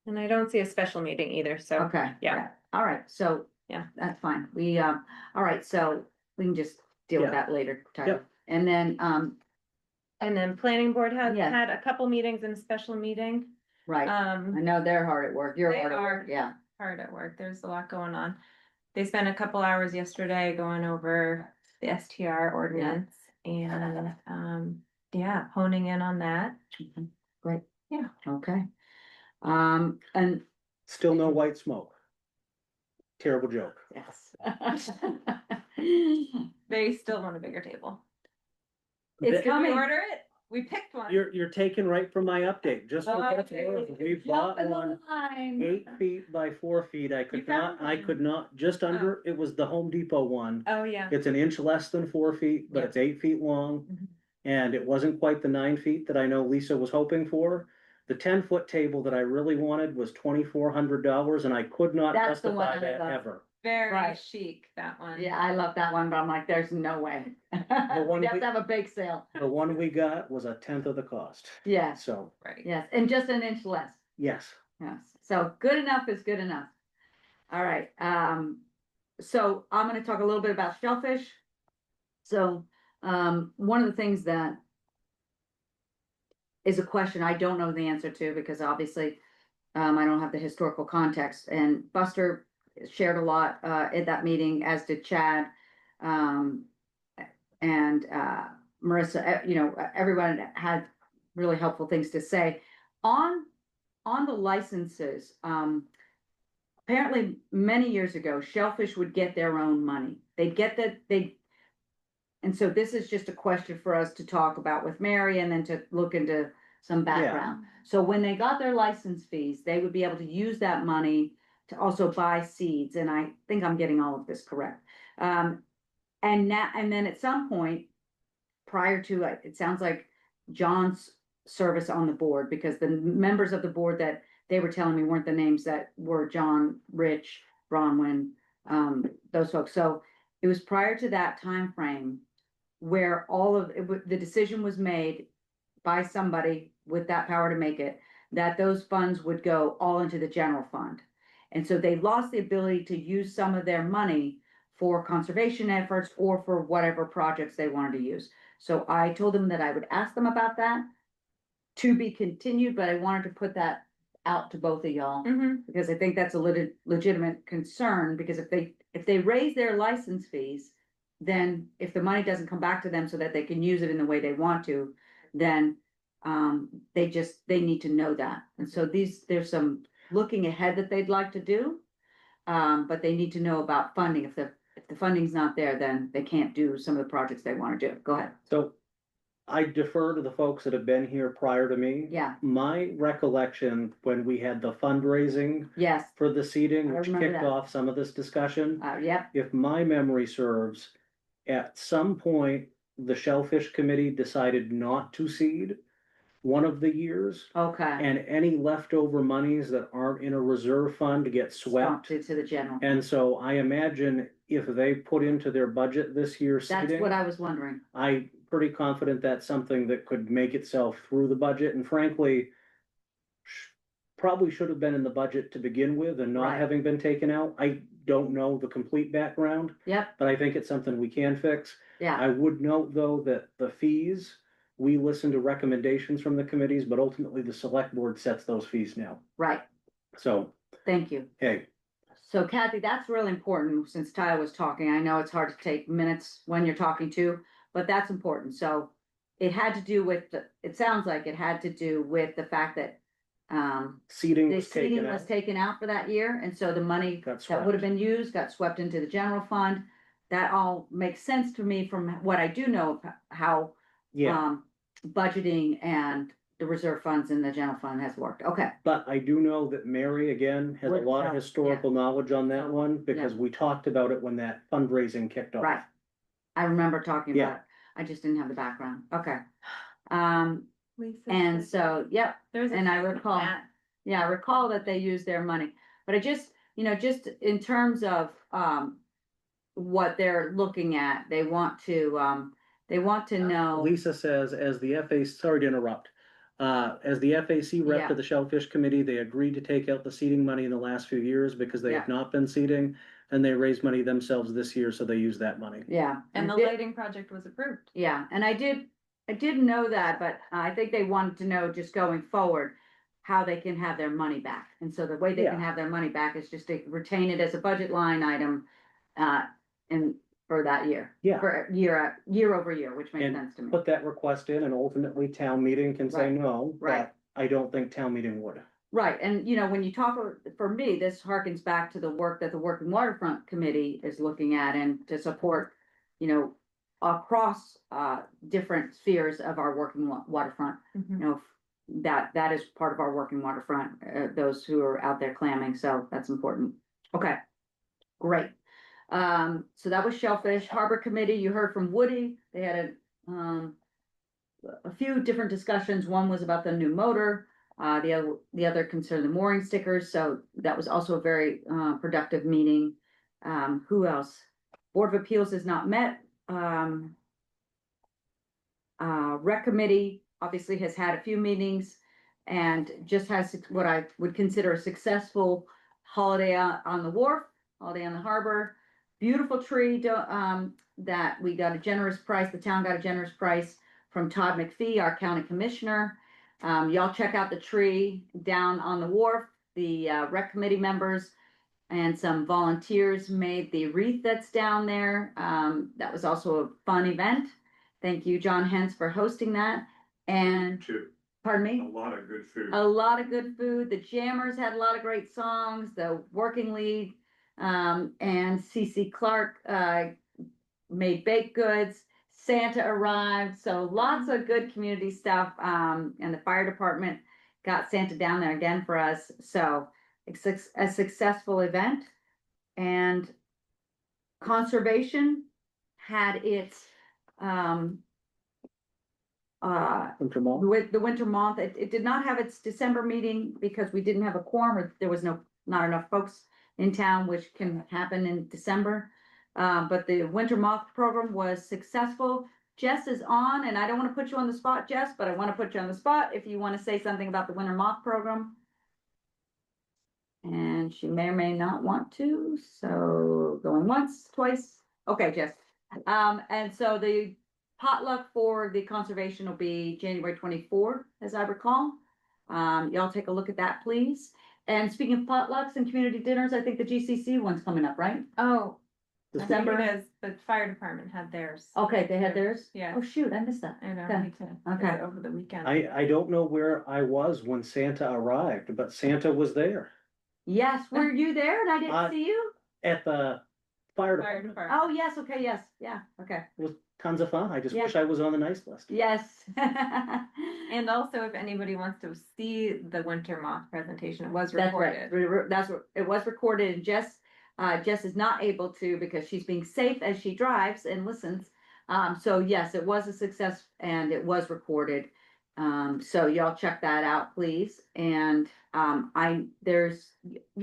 and I don't see a special meeting either, so. okay. yeah. All right, so. Yeah. That's fine, all right, so we can just deal with Yeah. that later, Tyler. Yep. And then, And then planning board has Yeah. had a couple meetings and a special meeting. right, I know they're hard at work, you're They hard at are. work, yeah. Hard at work. There's a lot going on. They spent a couple hours yesterday going over the STR ordinance and, yeah, honing in on that. Great. Yeah. Okay. And Still no white smoke. Terrible joke. yes. They still want a bigger table. It's Th- Did we coming. order it? We picked one. You're taking right from my update, just for Oh, what it's worth. We've bought Jump in the one line. 8 feet by 4 feet. I could found not, I one. could not, just under, it was the Home Depot one. Oh, yeah. It's an inch less than 4 feet, but Yeah. it's 8 feet long. Mhm. And it wasn't quite the 9 feet that I know Lisa was hoping for. The 10-foot table that I really wanted was $2,400 and I could not That's the one justify I that love. ever. Very Right. chic, that one. Yeah, I love that one, but I'm like, there's no way. You one have we- to have a bake sale. The one we got was 1/10 of the cost. Yes, So, Right. yes, and just an inch less. yes. Yes, so good enough is good enough. All right, so I'm gonna talk a little bit about shellfish. So, one of the things that is a question I don't know the answer to, because obviously, I don't have the historical context, and Buster shared a lot, at that meeting, as did Chad. And Marissa, everyone had really helpful things to say. On the licenses, apparently many years ago, Shellfish would get their own money. They'd get and so this is just a question for us to talk about with Mary and then to look into some background. So when they got their license fees, they would be able to use that money to also buy seeds, and I think I'm getting all of this correct. And then at some point, prior to, it sounds like John's service on the board, because the members of the board that they were telling me weren't the names that were John, Rich, Bronwyn, those folks. So it was prior to that time frame where all of the decision was made by somebody with that power to make it, that those funds would go all into the general fund. And so they lost the ability to use some of their money for conservation efforts or for whatever projects they wanted to use. So I told them that I would ask them about that to be continued, but I wanted to put that out to both of y'all, Mm-hmm. because I think that's a legitimate concern, because if they raise their license fees, then if the money doesn't come back to them so that they can use it in the way they want to, then they need to know that. And so there's some looking ahead that they'd like to do. But they need to know about funding. If the funding's not there, then they can't do some of the projects they want to do. Go ahead. So I defer to the folks that have been here prior to me. Yeah, My recollection, when we had the fundraising yes, for the seating, I which remember kicked that. off some of this discussion, yep, if my memory serves, at some point, the Shellfish Committee decided not to seed one of the years, okay. and any leftover monies that aren't in a reserve fund get swept. Swapped to the general. And so I imagine if they put into their budget this year That's seating, what I was wondering. I'm pretty confident that's something that could make itself through the budget, and frankly, probably should have been in the budget to begin with and not Right. having been taken out. I don't know the complete background, Yep, but I think it's something we can fix. yeah, I would note, though, that the fees, we listen to recommendations from the committees, but ultimately the select board sets those fees now. right. So, Thank you. hey, So Kathy, that's really important, since Tyler was talking. I know it's hard to take minutes when you're talking too, but that's important. So it had to do with it sounds like it had to do with the fact that seating the was seating taken was out. taken out for that year, and so the money Got that would have swept. been used got swept into the general fund. That all makes sense to me from what I do know of how Yeah, budgeting and the reserve funds in the general fund has worked. Okay, but I do know that Mary, again, has a Would lot know, of historical knowledge on that one, because Yeah. we talked about it when that fundraising kicked off. right. I remember talking Yeah. about it. I just didn't have the background. Okay. Lisa And said- so, yep, There's a and I second recall, that. yeah, I recall that they used their money. But I just, just in terms of what they're looking at, they want to know. Lisa says, as the FA, sorry to interrupt, as the FAC rep Yeah. to the Shellfish Committee, they agreed to take out the seeding money in the last few years because they have not been seeding, and they raised money themselves this year, so they use that money. Yeah. And I the did- lighting project was approved. Yeah, and I didn't know that, but I think they wanted to know, just going forward, how they can have their money back. And so the way they can Yeah. have their money back is just to retain it as a budget line item, and for that year. Yeah. For year over year, which makes And sense to me. Put that request in, and ultimately town meeting can say Right. no, Right. but I don't think town meeting would. Right, and you know, when you talk, for me, this harkens back to the work that the Working Waterfront Committee is looking at and to support, you know, across different spheres of our working waterfront, you know, that is part of our working waterfront, those who are out there clamming, so that's important. Okay, great. So that was Shellfish. Harbor Committee, you heard from Woody, they had a few different discussions. One was about the new motor. The other concerned the mooring stickers, so that was also a very productive meeting. Who else? Board of Appeals has not met. Rec Committee obviously has had a few meetings and just has what I would consider a successful holiday on the wharf, holiday on the harbor. Beautiful tree that we got a generous price. The town got a generous price from Todd McPhee, our county commissioner. Y'all check out the tree down on the wharf. The rec committee members and some volunteers made the wreath that's down there. That was also a fun event. Thank you, John Hens, for hosting that. And Too. pardon A me? lot of good food. A lot of good food. The Jammers had a lot of great songs. The Working League and CC Clark made baked goods. Santa arrived, so lots of good community stuff. And the fire department got Santa down there again for us. So it's a successful event. And conservation had its Winter Mall. with the winter month. It did not have its December meeting because we didn't have a quorum, or there was not enough folks in town, which can happen in December. But the winter moth program was successful. Jess is on, and I don't want to put you on the spot, Jess, but I want to put you on the spot if you want to say something about the winter moth program. And she may or may not want to, so going once, twice. Okay, Jess. And so the potluck for the conservation will be January 24th, as I recall. Y'all take a look at that, please. And speaking of potlucks and community dinners, I think the GCC one's coming up, right? Oh, This December. it is, the fire department had theirs. Okay, they had theirs? Yeah. Oh, shoot, I missed that. I know, Okay. me too. Okay. It was over the weekend. I don't know where I was when Santa arrived, but Santa was there Yes, were you there and I didn't see you? at the fire Fire department. department. Oh, yes, okay, yes, yeah, okay, It was tons of fun. I just Yeah. wish I was on the nice list. yes. And also, if anybody wants to see the winter moth presentation, it was That's right, recorded. that's what, it was recorded, and Jess is not able to because she's being safe as she drives and listens. So yes, it was a success and it was recorded. So y'all check that out, please. And I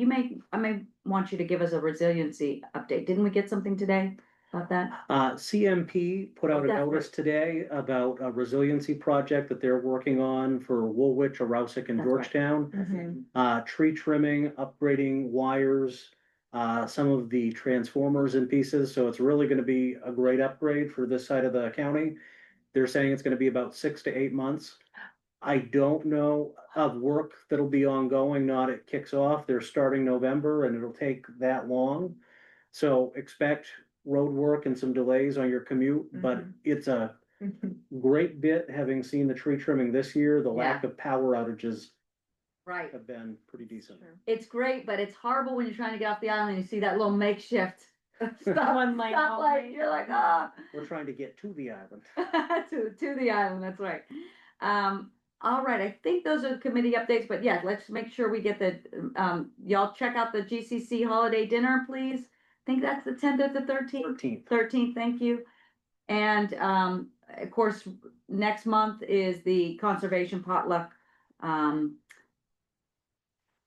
may want you to give us a resiliency update. Didn't we get something today about that? CMP put out a That's notice today about a resiliency project that they're working on for Woolwich, Arousic, and That's right. Georgetown. Mhm. Tree trimming, upgrading wires, some of the transformers and pieces. So it's really gonna be a great upgrade for this side of the county. They're saying it's gonna be about 6 to 8 months. I don't know of work that'll be ongoing, not it kicks off. They're starting November and it'll take that long. So expect road work and some delays on your commute, but Mhm. it's a great bit, having seen the tree trimming this year. The lack Yeah. of power outages Right. have been pretty decent. Sure. It's great, but it's horrible when you're trying to get off the island and you see that little makeshift stop, One light stop light. only. You're like, ah. We're trying to get to the island. To the island, that's right. All right, I think those are the committee updates, but yeah, let's make sure we get the, y'all check out the GCC holiday dinner, please. I think that's the 10th or the 13th. 13th. 13th, thank you. And, of course, next month is the conservation potluck,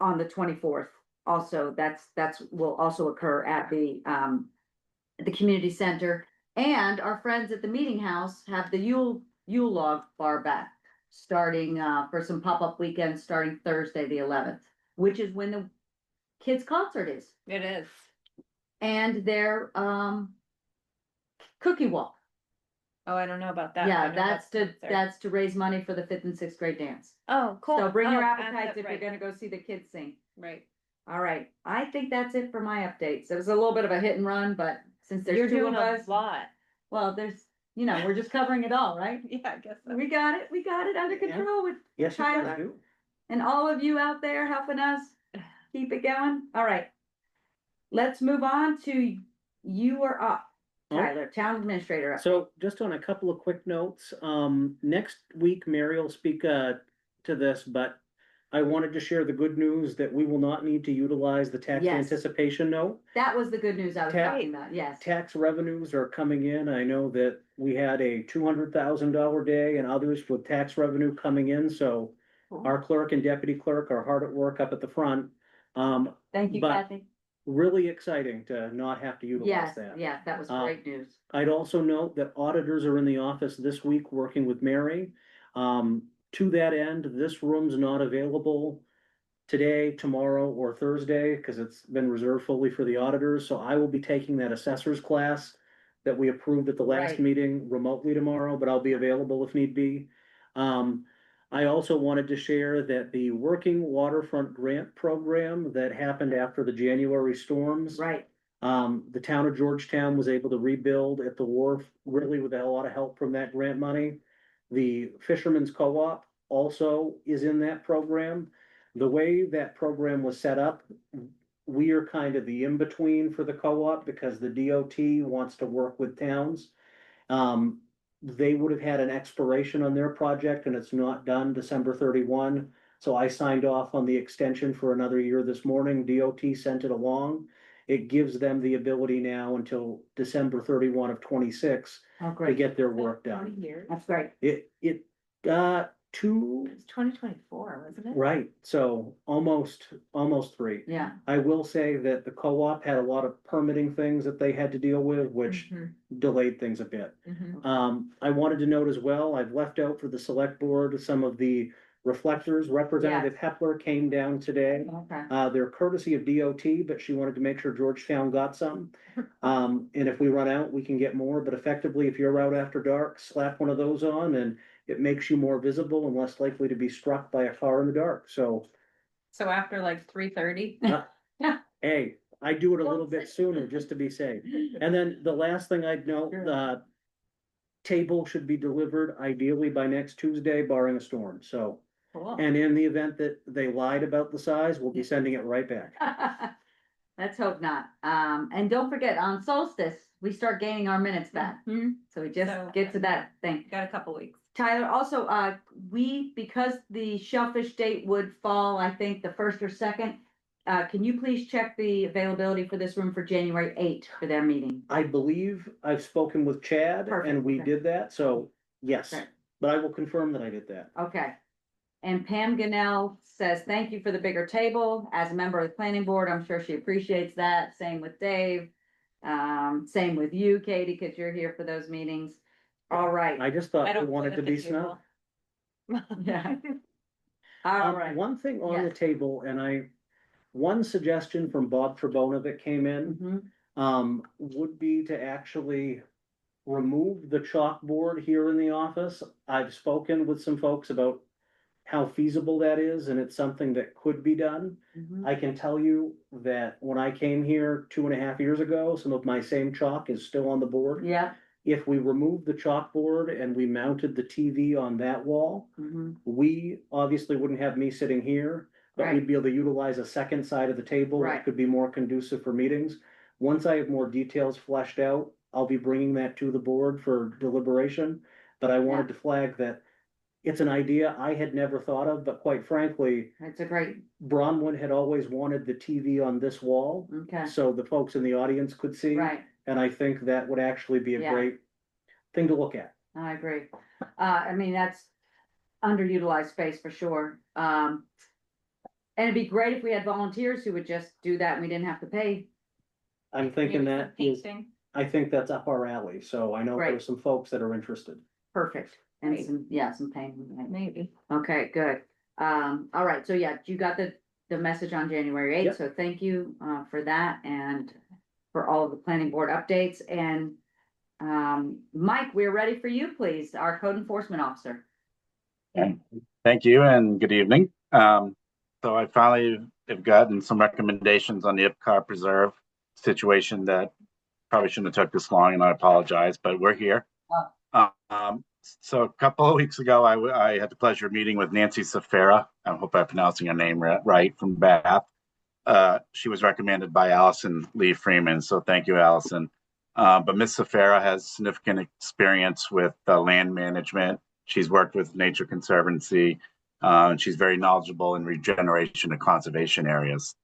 on the 24th. Also, that's will also occur at the community center. And our friends at the Meeting House have the Yule log bar back, starting for some pop-up weekends, starting Thursday, the 11th, which is when the kids' concert is. It is. And their cookie walk. Oh, I don't know about that. I Yeah, know about the concert. that's to raise money for the 5th and 6th grade dance. Oh, cool. So bring your Oh, appetites if you're right, gonna go see the kids sing. Right. All right, I think that's it for my updates. It was a little bit of a hit and run, but since You're there's two doing of a us, lot. well, we're just covering it all, right? Yeah, I guess so. We got it under Yeah. control with Yes, you guys Tyler. do. and all of you out there helping us keep it going. All right. Let's move on to you are up, Tyler, Town Administrator. Up. So just on a couple of quick notes, next week, Mary will speak, to this, but I wanted to share the good news that we will not need to utilize the tax Yes. anticipation note. That was the good news I was Ta- talking about, yes. Tax revenues are coming in. I know that we had a $200,000 day and others with tax revenue coming in, so Cool. our clerk and deputy clerk are hard at work up at the front. Thank you, but Kathy. really exciting to not have to utilize Yes, that. yes, that was great news. I'd also note that auditors are in the office this week working with Mary. To that end, this room's not available today, tomorrow, or Thursday, because it's been reserved fully for the auditors, so I will be taking that assessor's class that we approved at the last Right. meeting remotely tomorrow, but I'll be available if need be. I also wanted to share that the Working Waterfront Grant Program that happened after the January storms. Right, The town of Georgetown was able to rebuild at the wharf, really with a lot of help from that grant money. The Fisherman's Co-op also is in that program. The way that program was set up, we are kind of the in-between for the co-op because the DOT wants to work with towns. They would have had an expiration on their project and it's not done December 31. So I signed off on the extension for another year this morning. DOT sent it along. It gives them the ability now until December 31 of 26 oh, to great, get their work 20 done. years. that's great. It got two, It was 2024, wasn't it? right, so almost 3. Yeah, I will say that the co-op had a lot of permitting things that they had to deal with, which Mhm, delayed things a bit. mhm. I wanted to note as well, I've left out for the select board some of the reflectors. Representative Hepler came down today. okay, They're courtesy of DOT, but she wanted to make sure Georgetown got some. And if we run out, we can get more, but effectively, if you're out after dark, slap one of those on and it makes you more visible and less likely to be struck by a car in the dark. So, So after like 3:30? hey, I do it a little bit sooner just to be safe. And then the last thing I'd note, Sure. the table should be delivered ideally by next Tuesday barring a storm. So, Cool. and in the event that they lied about the size, we'll be sending it right back. let's hope not. And don't forget, on solstice, we start gaining our minutes back. Mhm. So we just So- get to that thing. Got a couple weeks. Tyler, also, because the shellfish date would fall, I think, the 1st or 2nd, can you please check the availability for this room for January 8th for their meeting? I believe I've spoken with Chad Perfect, and we okay. did that, so yes, Okay. but I will confirm that I did that. Okay. And Pam Gannell says, thank you for the bigger table. As a member of the planning board, I'm sure she appreciates that. Same with Dave. Same with you, Katie, because you're here for those meetings. All right. I just I thought you don't wanted sit to at the be snug. Yeah. All right. One thing on the Yes. table, and one suggestion from Bob Trebona that came in, Mhm. would be to actually remove the chalkboard here in the office. I've spoken with some folks about how feasible that is, and it's something that could be done. Mhm. I can tell you that when I came here 2.5 years ago, some of my same chalk is still on the board. Yeah. If we removed the chalkboard and we mounted the TV on that wall, Mhm. we obviously wouldn't have me sitting here, but Right. we'd be able to utilize a second side of the table Right. that could be more conducive for meetings. Once I have more details fleshed out, I'll be bringing that to the board for deliberation. But I wanted to flag that it's an idea I had never thought of, but quite frankly, It's a great, Bronwyn had always wanted the TV on this wall. okay, So the folks in the audience could see. right. And I think that would actually be a Yeah. great thing to look at. I agree. I mean, that's underutilized space for sure. And it'd be great if we had volunteers who would just do that and we didn't have to pay. I'm thinking Maybe that some is, painting. I think that's up our alley, so I know Right. there's some folks that are interested. Perfect. And Right. some pain. Maybe. Okay, good. All right, so yeah, you got the message on January 8th, Yep. so thank you, for that and for all of the planning board updates. And, Mike, we're ready for you, please, our code enforcement officer. Thank you and good evening. So I finally have gotten some recommendations on the Ipcar Preserve situation that probably shouldn't have took this long, and I apologize, but we're here. So a couple of weeks ago, I had the pleasure of meeting with Nancy Safara. I hope I'm pronouncing her name right, from Bath. She was recommended by Allison Lee Freeman, so thank you, Allison. But Ms. Safara has significant experience with land management. She's worked with Nature Conservancy, and she's very knowledgeable in regeneration and conservation areas.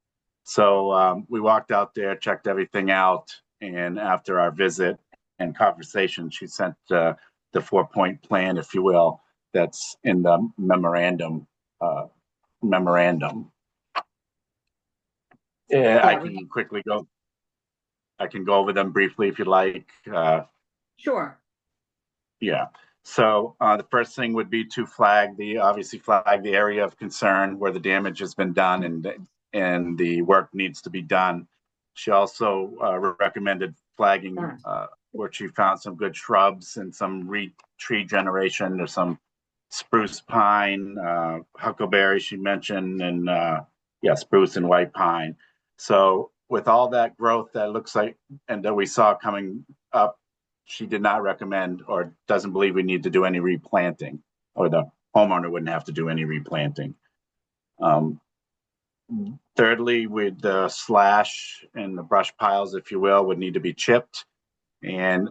So we walked out there, checked everything out, and after our visit and conversation, she sent the 4-point plan, if you will, that's in the memorandum. Yeah, I can quickly go. I can go over them briefly if you like. Sure. Yeah. So the first thing would be to obviously flag the area of concern where the damage has been done and the work needs to be done. She also recommended flagging where she found some good shrubs and some tree generation. There's some spruce, pine, huckleberry she mentioned, and spruce and white pine. So with all that growth that looks like and that we saw coming up, she did not recommend or doesn't believe we need to do any replanting, or the homeowner wouldn't have to do any replanting. Thirdly, with the slash and the brush piles, if you will, would need to be chipped and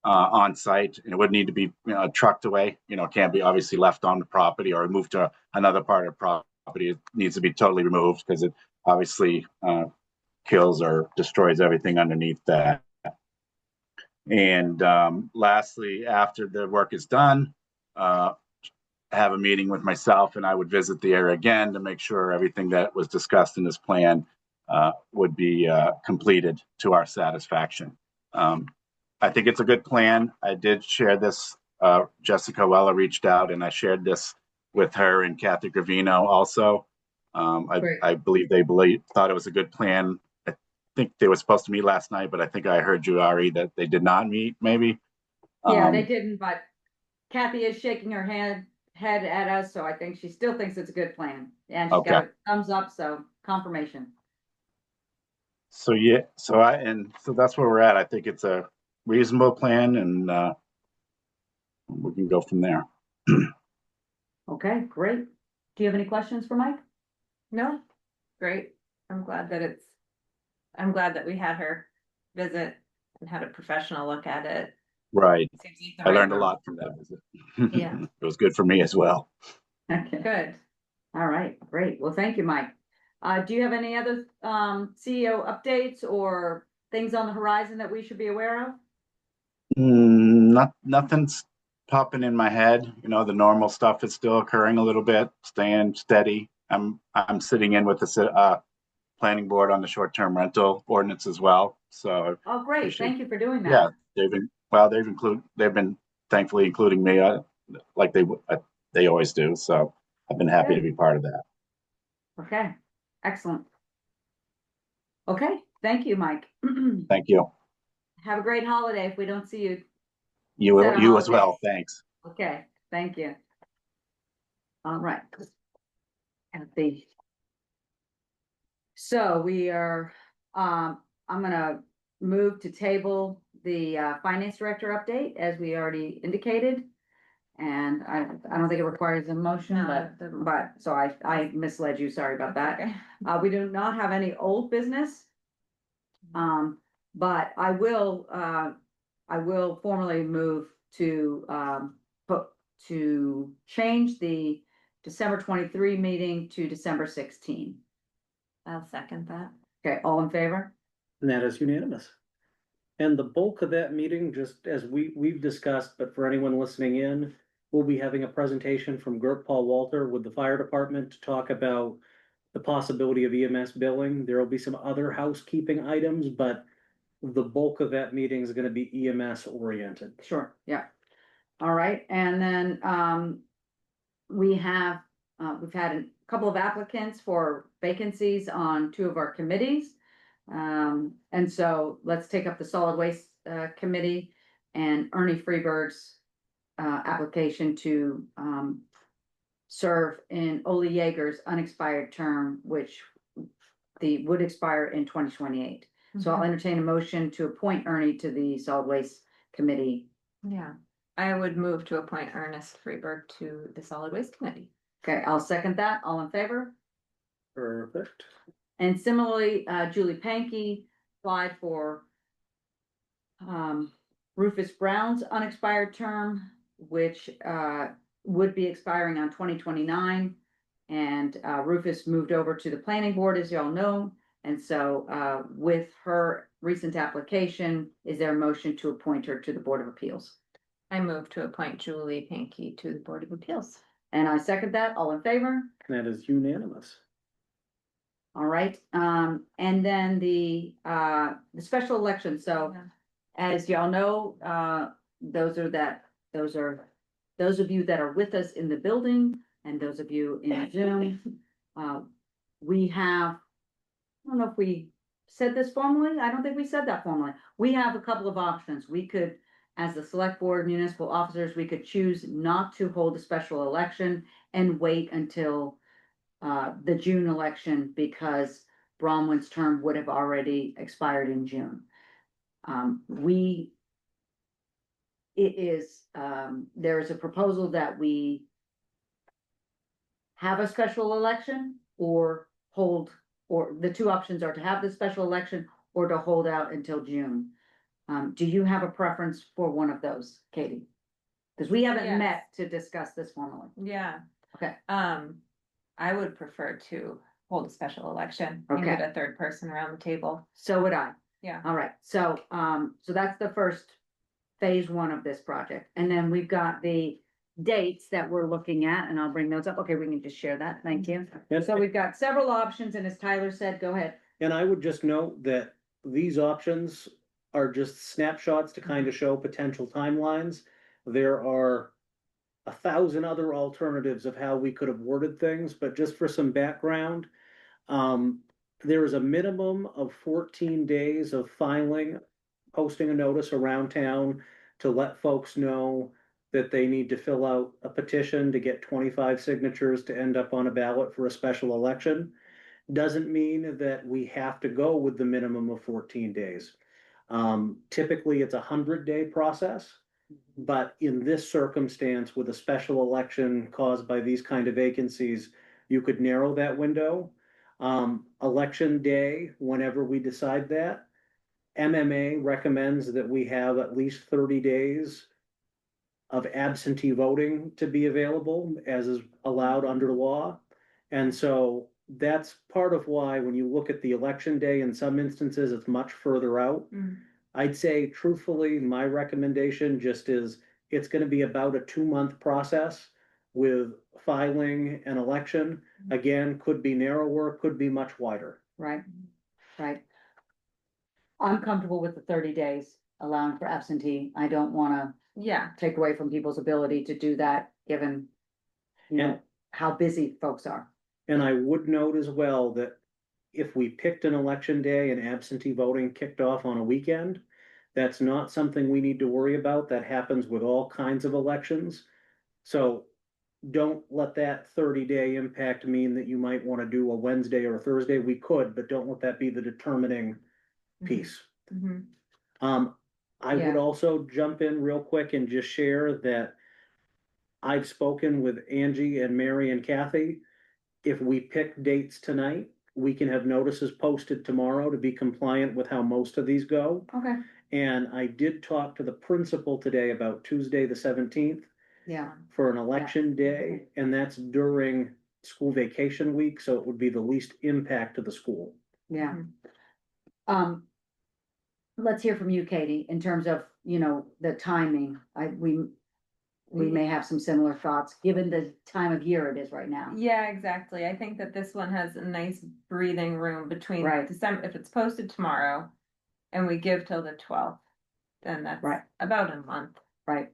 on site. It would need to be trucked away. Can't be obviously left on the property or moved to another part of the property. It needs to be totally removed because it obviously kills or destroys everything underneath that. And lastly, after the work is done, have a meeting with myself, and I would visit the area again to make sure everything that was discussed in this plan would be completed to our satisfaction. I think it's a good plan. I did share this. Jessica Weller reached out, and I shared this with her and Kathy Gravino also. I believe they thought it was a good plan. I think they were supposed to meet last night, but I think I heard you, Ari, that they did not meet, maybe. Yeah, they didn't, but Kathy is shaking her head at us, so I think she still thinks it's a good plan. And she's got a thumbs up, so confirmation. So that's where we're at. I think it's a reasonable plan, and we can go from there. Okay, great. Do you have any questions for Mike? No, great. I'm glad that we had her visit and had a professional look at it. Right. Seems like I learned a lot from that visit. Yeah. It was good for me as well. Okay. Good. All right, great. Well, thank you, Mike. Do you have any other CEO updates or things on the horizon that we should be aware of? Nothing's popping in my head. The normal stuff is still occurring a little bit, staying steady. I'm sitting in with the planning board on the short-term rental ordinance as well. So Oh, great. Thank you for doing that. yeah, they've been thankfully including me like they always do. So I've been happy to be part of that. Okay, excellent. Okay, thank you, Mike. Thank you. Have a great holiday if we don't see you. You as well. Thanks. Okay, thank you. All right. So we are, I'm gonna move to table the finance director update as we already indicated. And I don't think it requires a motion, No, but so I misled you. Sorry about that. Okay. We do not have any old business. But I will formally move to change the December 23 meeting to December 16. I'll second that. Okay, all in favor? And that is unanimous. And the bulk of that meeting, just as we've discussed, but for anyone listening in, we'll be having a presentation from Gert Paul Walter with the fire department to talk about the possibility of EMS billing. There will be some other housekeeping items, but the bulk of that meeting is going to be EMS oriented. Sure, yeah. All right, and then we've had a couple of applicants for vacancies on 2 of our committees. And so let's take up the solid waste committee and Ernie Freeberg's application to serve in Ole Yeager's unexpired term, which would expire in 2028. So I'll entertain a motion to appoint Ernie to the solid waste committee. Yeah. I would move to appoint Ernest Freeberg to the Solid Waste Committee. Okay, I'll second that. All in favor? Perfect. And similarly, Julie Pankey applied for Rufus Brown's unexpired term, which would be expiring on 2029. And Rufus moved over to the planning board, as y'all know. And so with her recent application, is there a motion to appoint her to the Board of Appeals? I move to appoint Julie Pankey to the Board of Appeals. And I second that. All in favor? That is unanimous. All right, and then the special election, so as y'all know, those of you that are with us in the building and those of you in Zoom. We have, I don't know if we said this formally, I don't think we said that formally. We have a couple of options. We could, as the select board municipal officers, we could choose not to hold a special election and wait until the June election, because Bronwyn's term would have already expired in June. There is a proposal that we have a special election or hold, or the two options are to have the special election or to hold out until June. Do you have a preference for one of those, Katie? Because we haven't Yes. met to discuss this formally. Yeah. Okay. I would prefer to hold a special election and Okay. get a third person around the table. So would I. Yeah. All right, so that's the first phase one of this project. And then we've got the dates that we're looking at, and I'll bring those up. Okay, we can just share that. Thank you. And, So we've got several options, and as Tyler said, go ahead. and I would just note that these options are just snapshots to kind of show potential timelines. There are 1,000 other alternatives of how we could have worded things, but just for some background, there is a minimum of 14 days of filing, posting a notice around town to let folks know that they need to fill out a petition to get 25 signatures to end up on a ballot for a special election. Doesn't mean that we have to go with the minimum of 14 days. Typically, it's a 100-day process. But in this circumstance, with a special election caused by these kind of vacancies, you could narrow that window. Election day, whenever we decide that, MMA recommends that we have at least 30 days of absentee voting to be available, as is allowed under law. And so that's part of why when you look at the election day, in some instances, it's much further out. I'd say truthfully, my recommendation just is, it's gonna be about a 2-month process with filing an election. Again, could be narrower, could be much wider. Right, right. I'm comfortable with the 30 days allowing for absentee. I don't wanna Yeah. take away from people's ability to do that, given, you know, And- how busy folks are. And I would note as well that if we picked an election day and absentee voting kicked off on a weekend, that's not something we need to worry about. That happens with all kinds of elections. So don't let that 30-day impact mean that you might want to do a Wednesday or a Thursday. We could, but don't let that be the determining piece. Mm-hmm. I would Yeah. also jump in real quick and just share that I've spoken with Angie and Mary and Kathy. If we pick dates tonight, we can have notices posted tomorrow to be compliant with how most of these go. Okay. And I did talk to the principal today about Tuesday, the 17th Yeah, for an election day, and that's during school vacation week, so it would be the least impact to the school. yeah. Let's hear from you, Katie, in terms of, you know, the timing. We may have some similar thoughts, given the time of year it is right now. Yeah, exactly. I think that this one has a nice breathing room between Right. December, if it's posted tomorrow and we give till the 12th, then that's Right. about a month. Right,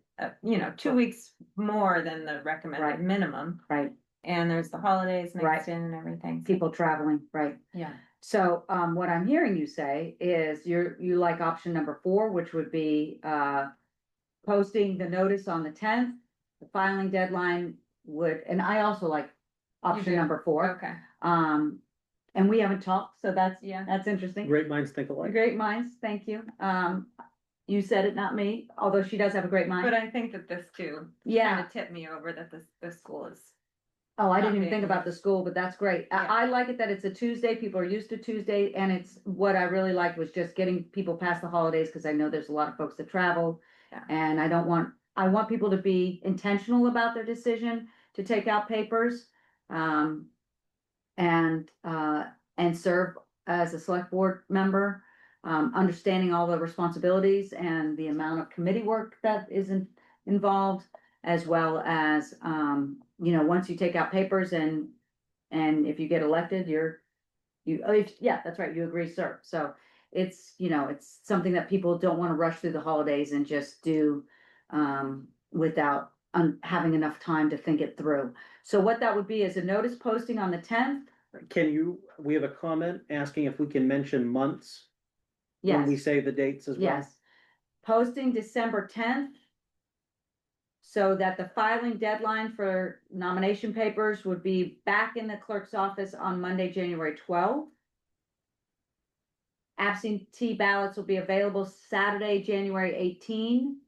2 weeks more than the recommended Right. minimum. right. And there's the holidays Right. next in and everything. so- People traveling, right. Yeah. So, what I'm hearing you say is you like option number 4, which would be, posting the notice on the 10th. The filing deadline would, and I also like option do? number 4. Okay. And we haven't talked, so that's Yeah. interesting. Great minds think alike. Great minds, thank you. You said it, not me, although she does have a great But mind. I think that this too, Yeah. kind of tipped me over that this school is. Oh, I didn't not even think being- about the school, but that's great. Yeah. I like it that it's a Tuesday. People are used to Tuesday, and it's, what I really liked was just getting people past the holidays, because I know there's a lot of folks that travel. Yeah. And I want people to be intentional about their decision to take out papers. And serve as a select board member, understanding all the responsibilities and the amount of committee work that isn't involved, as well as, once you take out papers and if you get elected, yeah, that's right, you agree to serve. So it's, it's something that people don't want to rush through the holidays and just do, without having enough time to think it through. So what that would be is a notice posting on the 10th. We have a comment asking if we can mention months when we Yes, say the dates as well? yes. Posting December 10th. So that the filing deadline for nomination papers would be back in the clerk's office on Monday, January 12th. Absentee ballots will be available Saturday, January 18.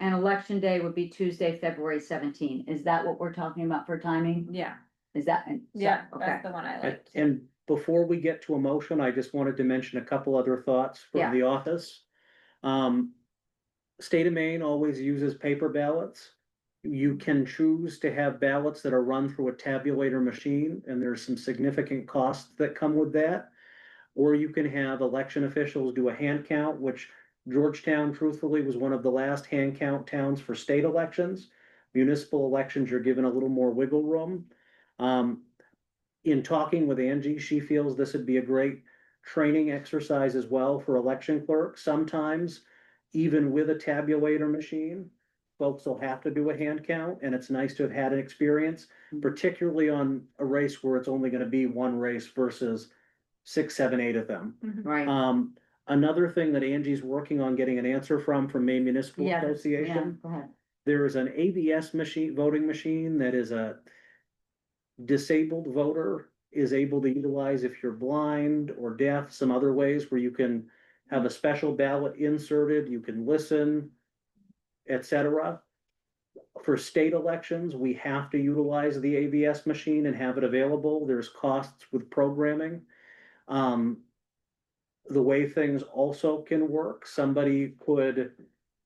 And election day would be Tuesday, February 17. Is that what we're talking about for timing? Yeah, Is that? yeah, Okay. that's the one I And, liked. and before we get to a motion, I just wanted to mention a couple other thoughts Yeah. from the office. State of Maine always uses paper ballots. You can choose to have ballots that are run through a tabulator machine, and there's some significant costs that come with that. Or you can have election officials do a hand count, which Georgetown truthfully was one of the last hand count towns for state elections. Municipal elections, you're given a little more wiggle room. In talking with Angie, she feels this would be a great training exercise as well for election clerks. Sometimes, even with a tabulator machine, folks will have to do a hand count, and it's nice to have had an experience, particularly on a race where it's only gonna be one race versus 6, 7, 8 of them. Right. Another thing that Angie's working on getting an answer from Maine Municipal Yeah, Association. Go ahead. There is an ABS machine, voting machine, that is a disabled voter is able to utilize if you're blind or deaf, some other ways where you can have a special ballot inserted, you can listen, etc. For state elections, we have to utilize the ABS machine and have it available. There's costs with programming. The way things also can work, somebody could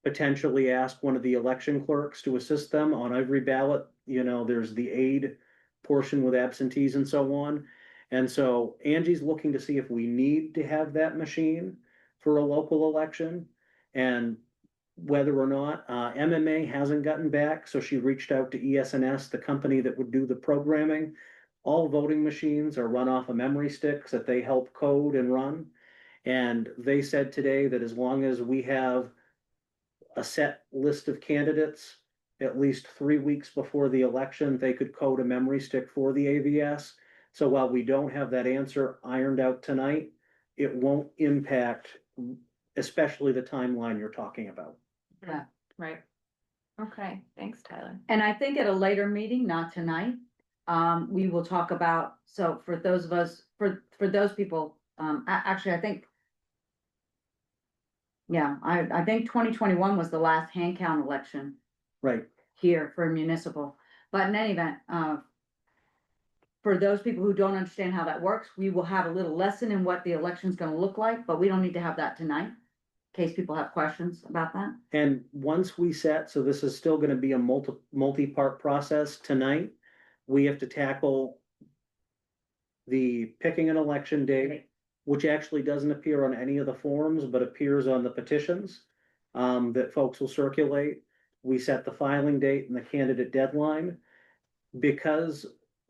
potentially ask one of the election clerks to assist them on every ballot. There's the aid portion with absentees and so on. And so Angie's looking to see if we need to have that machine for a local election, and whether or not, MMA hasn't gotten back, so she reached out to ES&S, the company that would do the programming. All voting machines are run off of memory sticks that they help code and run. And they said today that as long as we have a set list of candidates, at least 3 weeks before the election, they could code a memory stick for the AVS. So while we don't have that answer ironed out tonight, it won't impact, especially the timeline you're talking about. Yeah. Right. Okay, thanks, Tyler. And I think at a later meeting, not tonight, we will talk about, so for those of us, for those people, actually, I think. Yeah, I think 2021 was the last hand count election Right. here for municipal, but in any event, for those people who don't understand how that works, we will have a little lesson in what the election's gonna look like, but we don't need to have that tonight. In case people have questions about that. And once we set, so this is still gonna be a multi-part process tonight, we have to tackle the picking an election date, which actually doesn't appear on any of the forms, but appears on the petitions that folks will circulate. We set the filing date and the candidate deadline. Because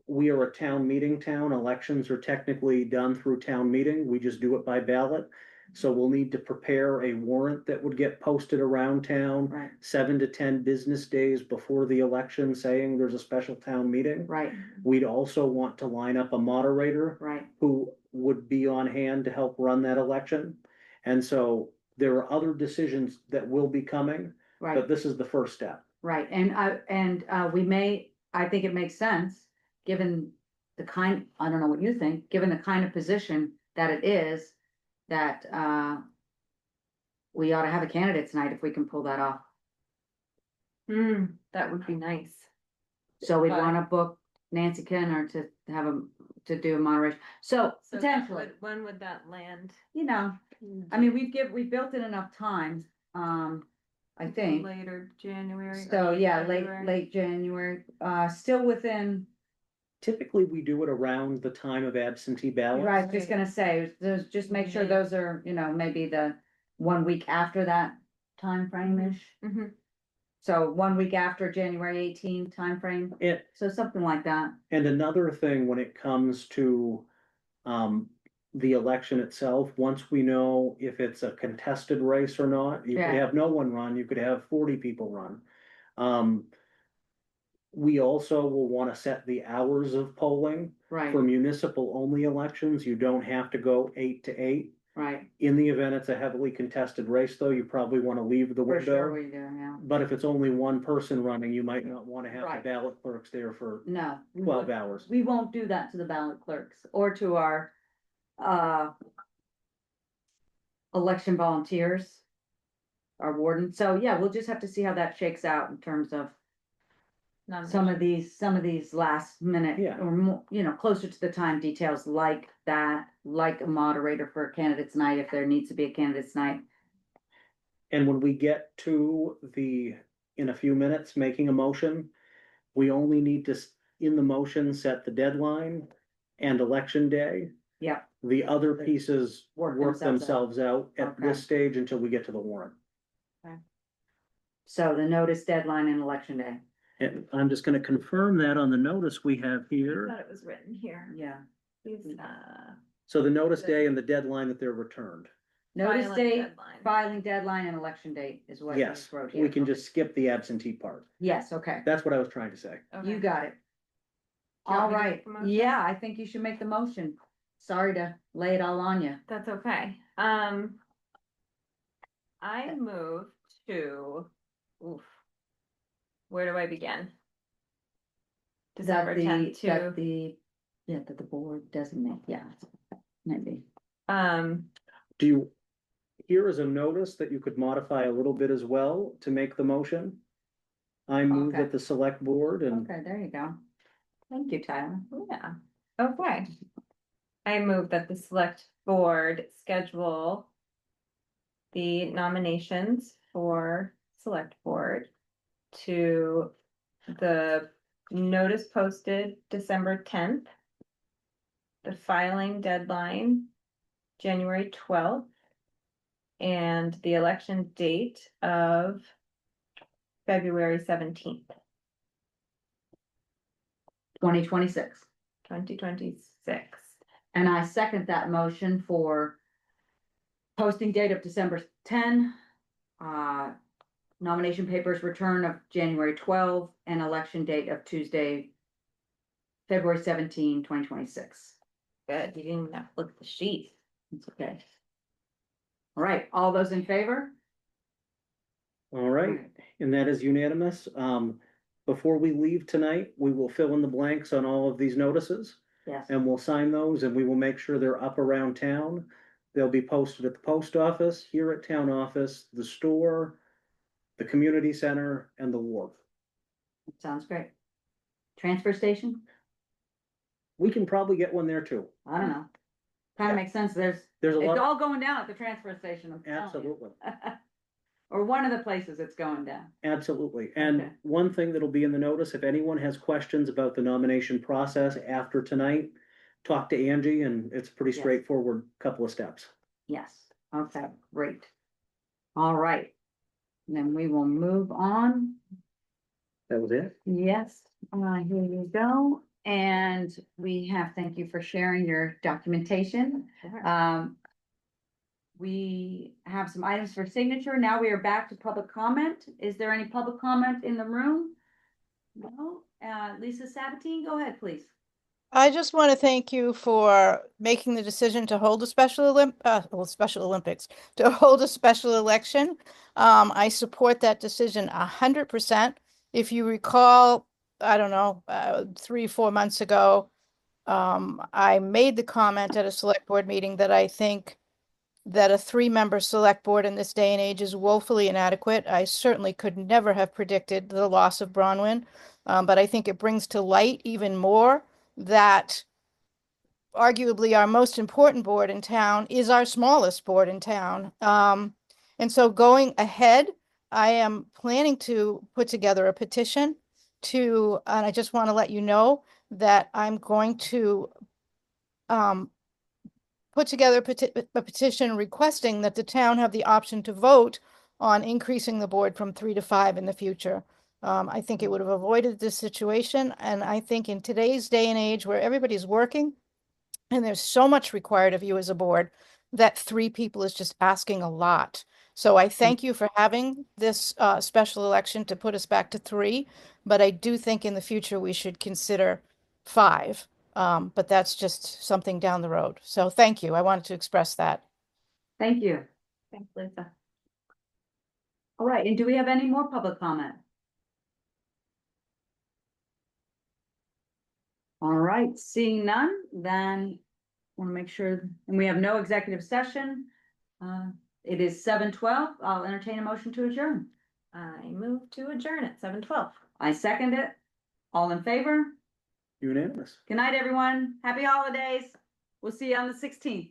we are a town meeting town, elections are technically done through town meeting. We just do it by ballot. So we'll need to prepare a warrant that would get posted around town Right, 7 to 10 business days before the election, saying there's a special town meeting. right, We'd also want to line up a moderator right. who would be on hand to help run that election. And so there are other decisions that will be coming, Right, but this is the first step. right, and I think it makes sense, given the kind, I don't know what you think, given the kind of position that it is, that, we ought to have a candidates night if we can pull that off. That would be nice. So we'd But- wanna book Nancy Kenner to have to do a moderation, so So that potentially, would- when would that land? you know, I mean, we've built in enough time, I think. Later January. So, early yeah, February? late January, still within, Typically, we do it around the time of absentee ballots. right, just gonna say, just make sure those are, maybe the 1 week after that time frame-ish. Mhm. So 1 week after January 18 timeframe, And, so something like that. and another thing, when it comes to, the election itself, once we know if it's a contested race or not, you could Yeah. have no one run, you could have 40 people run. We also will wanna set the hours of polling. Right, For municipal only elections, you don't have to go 8 to 8. right, In the event it's a heavily contested race, though, you probably wanna leave the for sure window. we do, yeah. But if it's only one person running, you might not wanna have Right. the ballot clerks there for No. we 12 won't- hours. We won't do that to the ballot clerks or to our, election volunteers. Our warden, so yeah, we'll just have to see how that shakes out in terms of some of these last minute Yeah. or more, closer to the time details like that, like a moderator for a candidates night, if there needs to be a candidates night. And when we get to in a few minutes, making a motion, we only need to, in the motion, set the deadline and election day. Yeah, The other pieces Work work themselves themselves out at Okay. this stage until we get to the warrant. so the notice deadline and election day, And I'm just gonna confirm that on the notice we have I here. thought it was written here. yeah. Please, So the notice day and the deadline that they're returned. Notice filing date, deadline. filing deadline and election date is what you Yes, just wrote here. we can just skip the absentee part. Yes, okay, That's what I was trying to say. Okay. you got it. Do you want All me to right, make the motion? yeah, I think you should make the motion. Sorry to lay it all on you. That's okay. I move to, where do I begin? December That 10th that to, that the board designate, yeah, maybe. Do you, here is a notice that you could modify a little bit as well to make the motion. I move Okay. that the select board and Okay, there you go. Thank you, Tyler. yeah, okay. I move that the select board schedule the nominations for select board to the notice posted December 10th. The filing deadline, January 12th. And the election date of February 17th, 2026. 2026. And I second that motion for posting date of December 10, nomination papers return of January 12, and election date of Tuesday, February 17, 2026. Good, you didn't even have to look at the sheet. It's okay. All right, all those in favor? all right, and that is unanimous. Before we leave tonight, we will fill in the blanks on all of these notices. Yes, And we'll sign those and we will make sure they're up around town. They'll be posted at the post office, here at town office, the store, the community center, and the wharf. sounds great. Transfer station? We can probably get one there too. I don't know. Kind of makes sense. There's a It's lot, all going down at the transfer station. I'm telling you. absolutely, Or one of the places it's going down. absolutely. And Okay. one thing that'll be in the notice, if anyone has questions about the nomination process after tonight, talk to Angie and it's a pretty Yes. straightforward couple of steps. Yes, okay, great. All right. Then we will move on. That was it? Yes, here you go. And we have, thank you for sharing your documentation. We have some items for signature. Now we are back to public comment. Is there any public comment in the room? No, Lisa Sabatine, go ahead, please. I just want to thank you for making the decision to hold a special Special Olympics, to hold a special election. I support that decision 100%. If you recall, I don't know, 3-4 months ago, I made the comment at a select board meeting that I think that a three-member select board in this day and age is woefully inadequate. I certainly could never have predicted the loss of Bronwyn, but I think it brings to light even more that arguably our most important board in town is our smallest board in town. And so going ahead, I am planning to put together a petition to, and I just want to let you know that I'm going to put together a petition requesting that the town have the option to vote on increasing the board from 3 to 5 in the future. I think it would have avoided this situation, and I think in today's day and age where everybody's working and there's so much required of you as a board, that 3 people is just asking a lot. So I thank you for having this special election to put us back to 3, but I do think in the future we should consider 5. But that's just something down the road. So thank you. I wanted to express that. Thank you. Thanks, Lisa. All right, and do we have any more public comment? All right, seeing none, then want to make sure, and we have no executive session. It is 7:12. I'll entertain a motion to adjourn. I move to adjourn at 7:12. I second it. All in favor? Unanimous. Good night, everyone. Happy holidays. We'll see you on the 16th.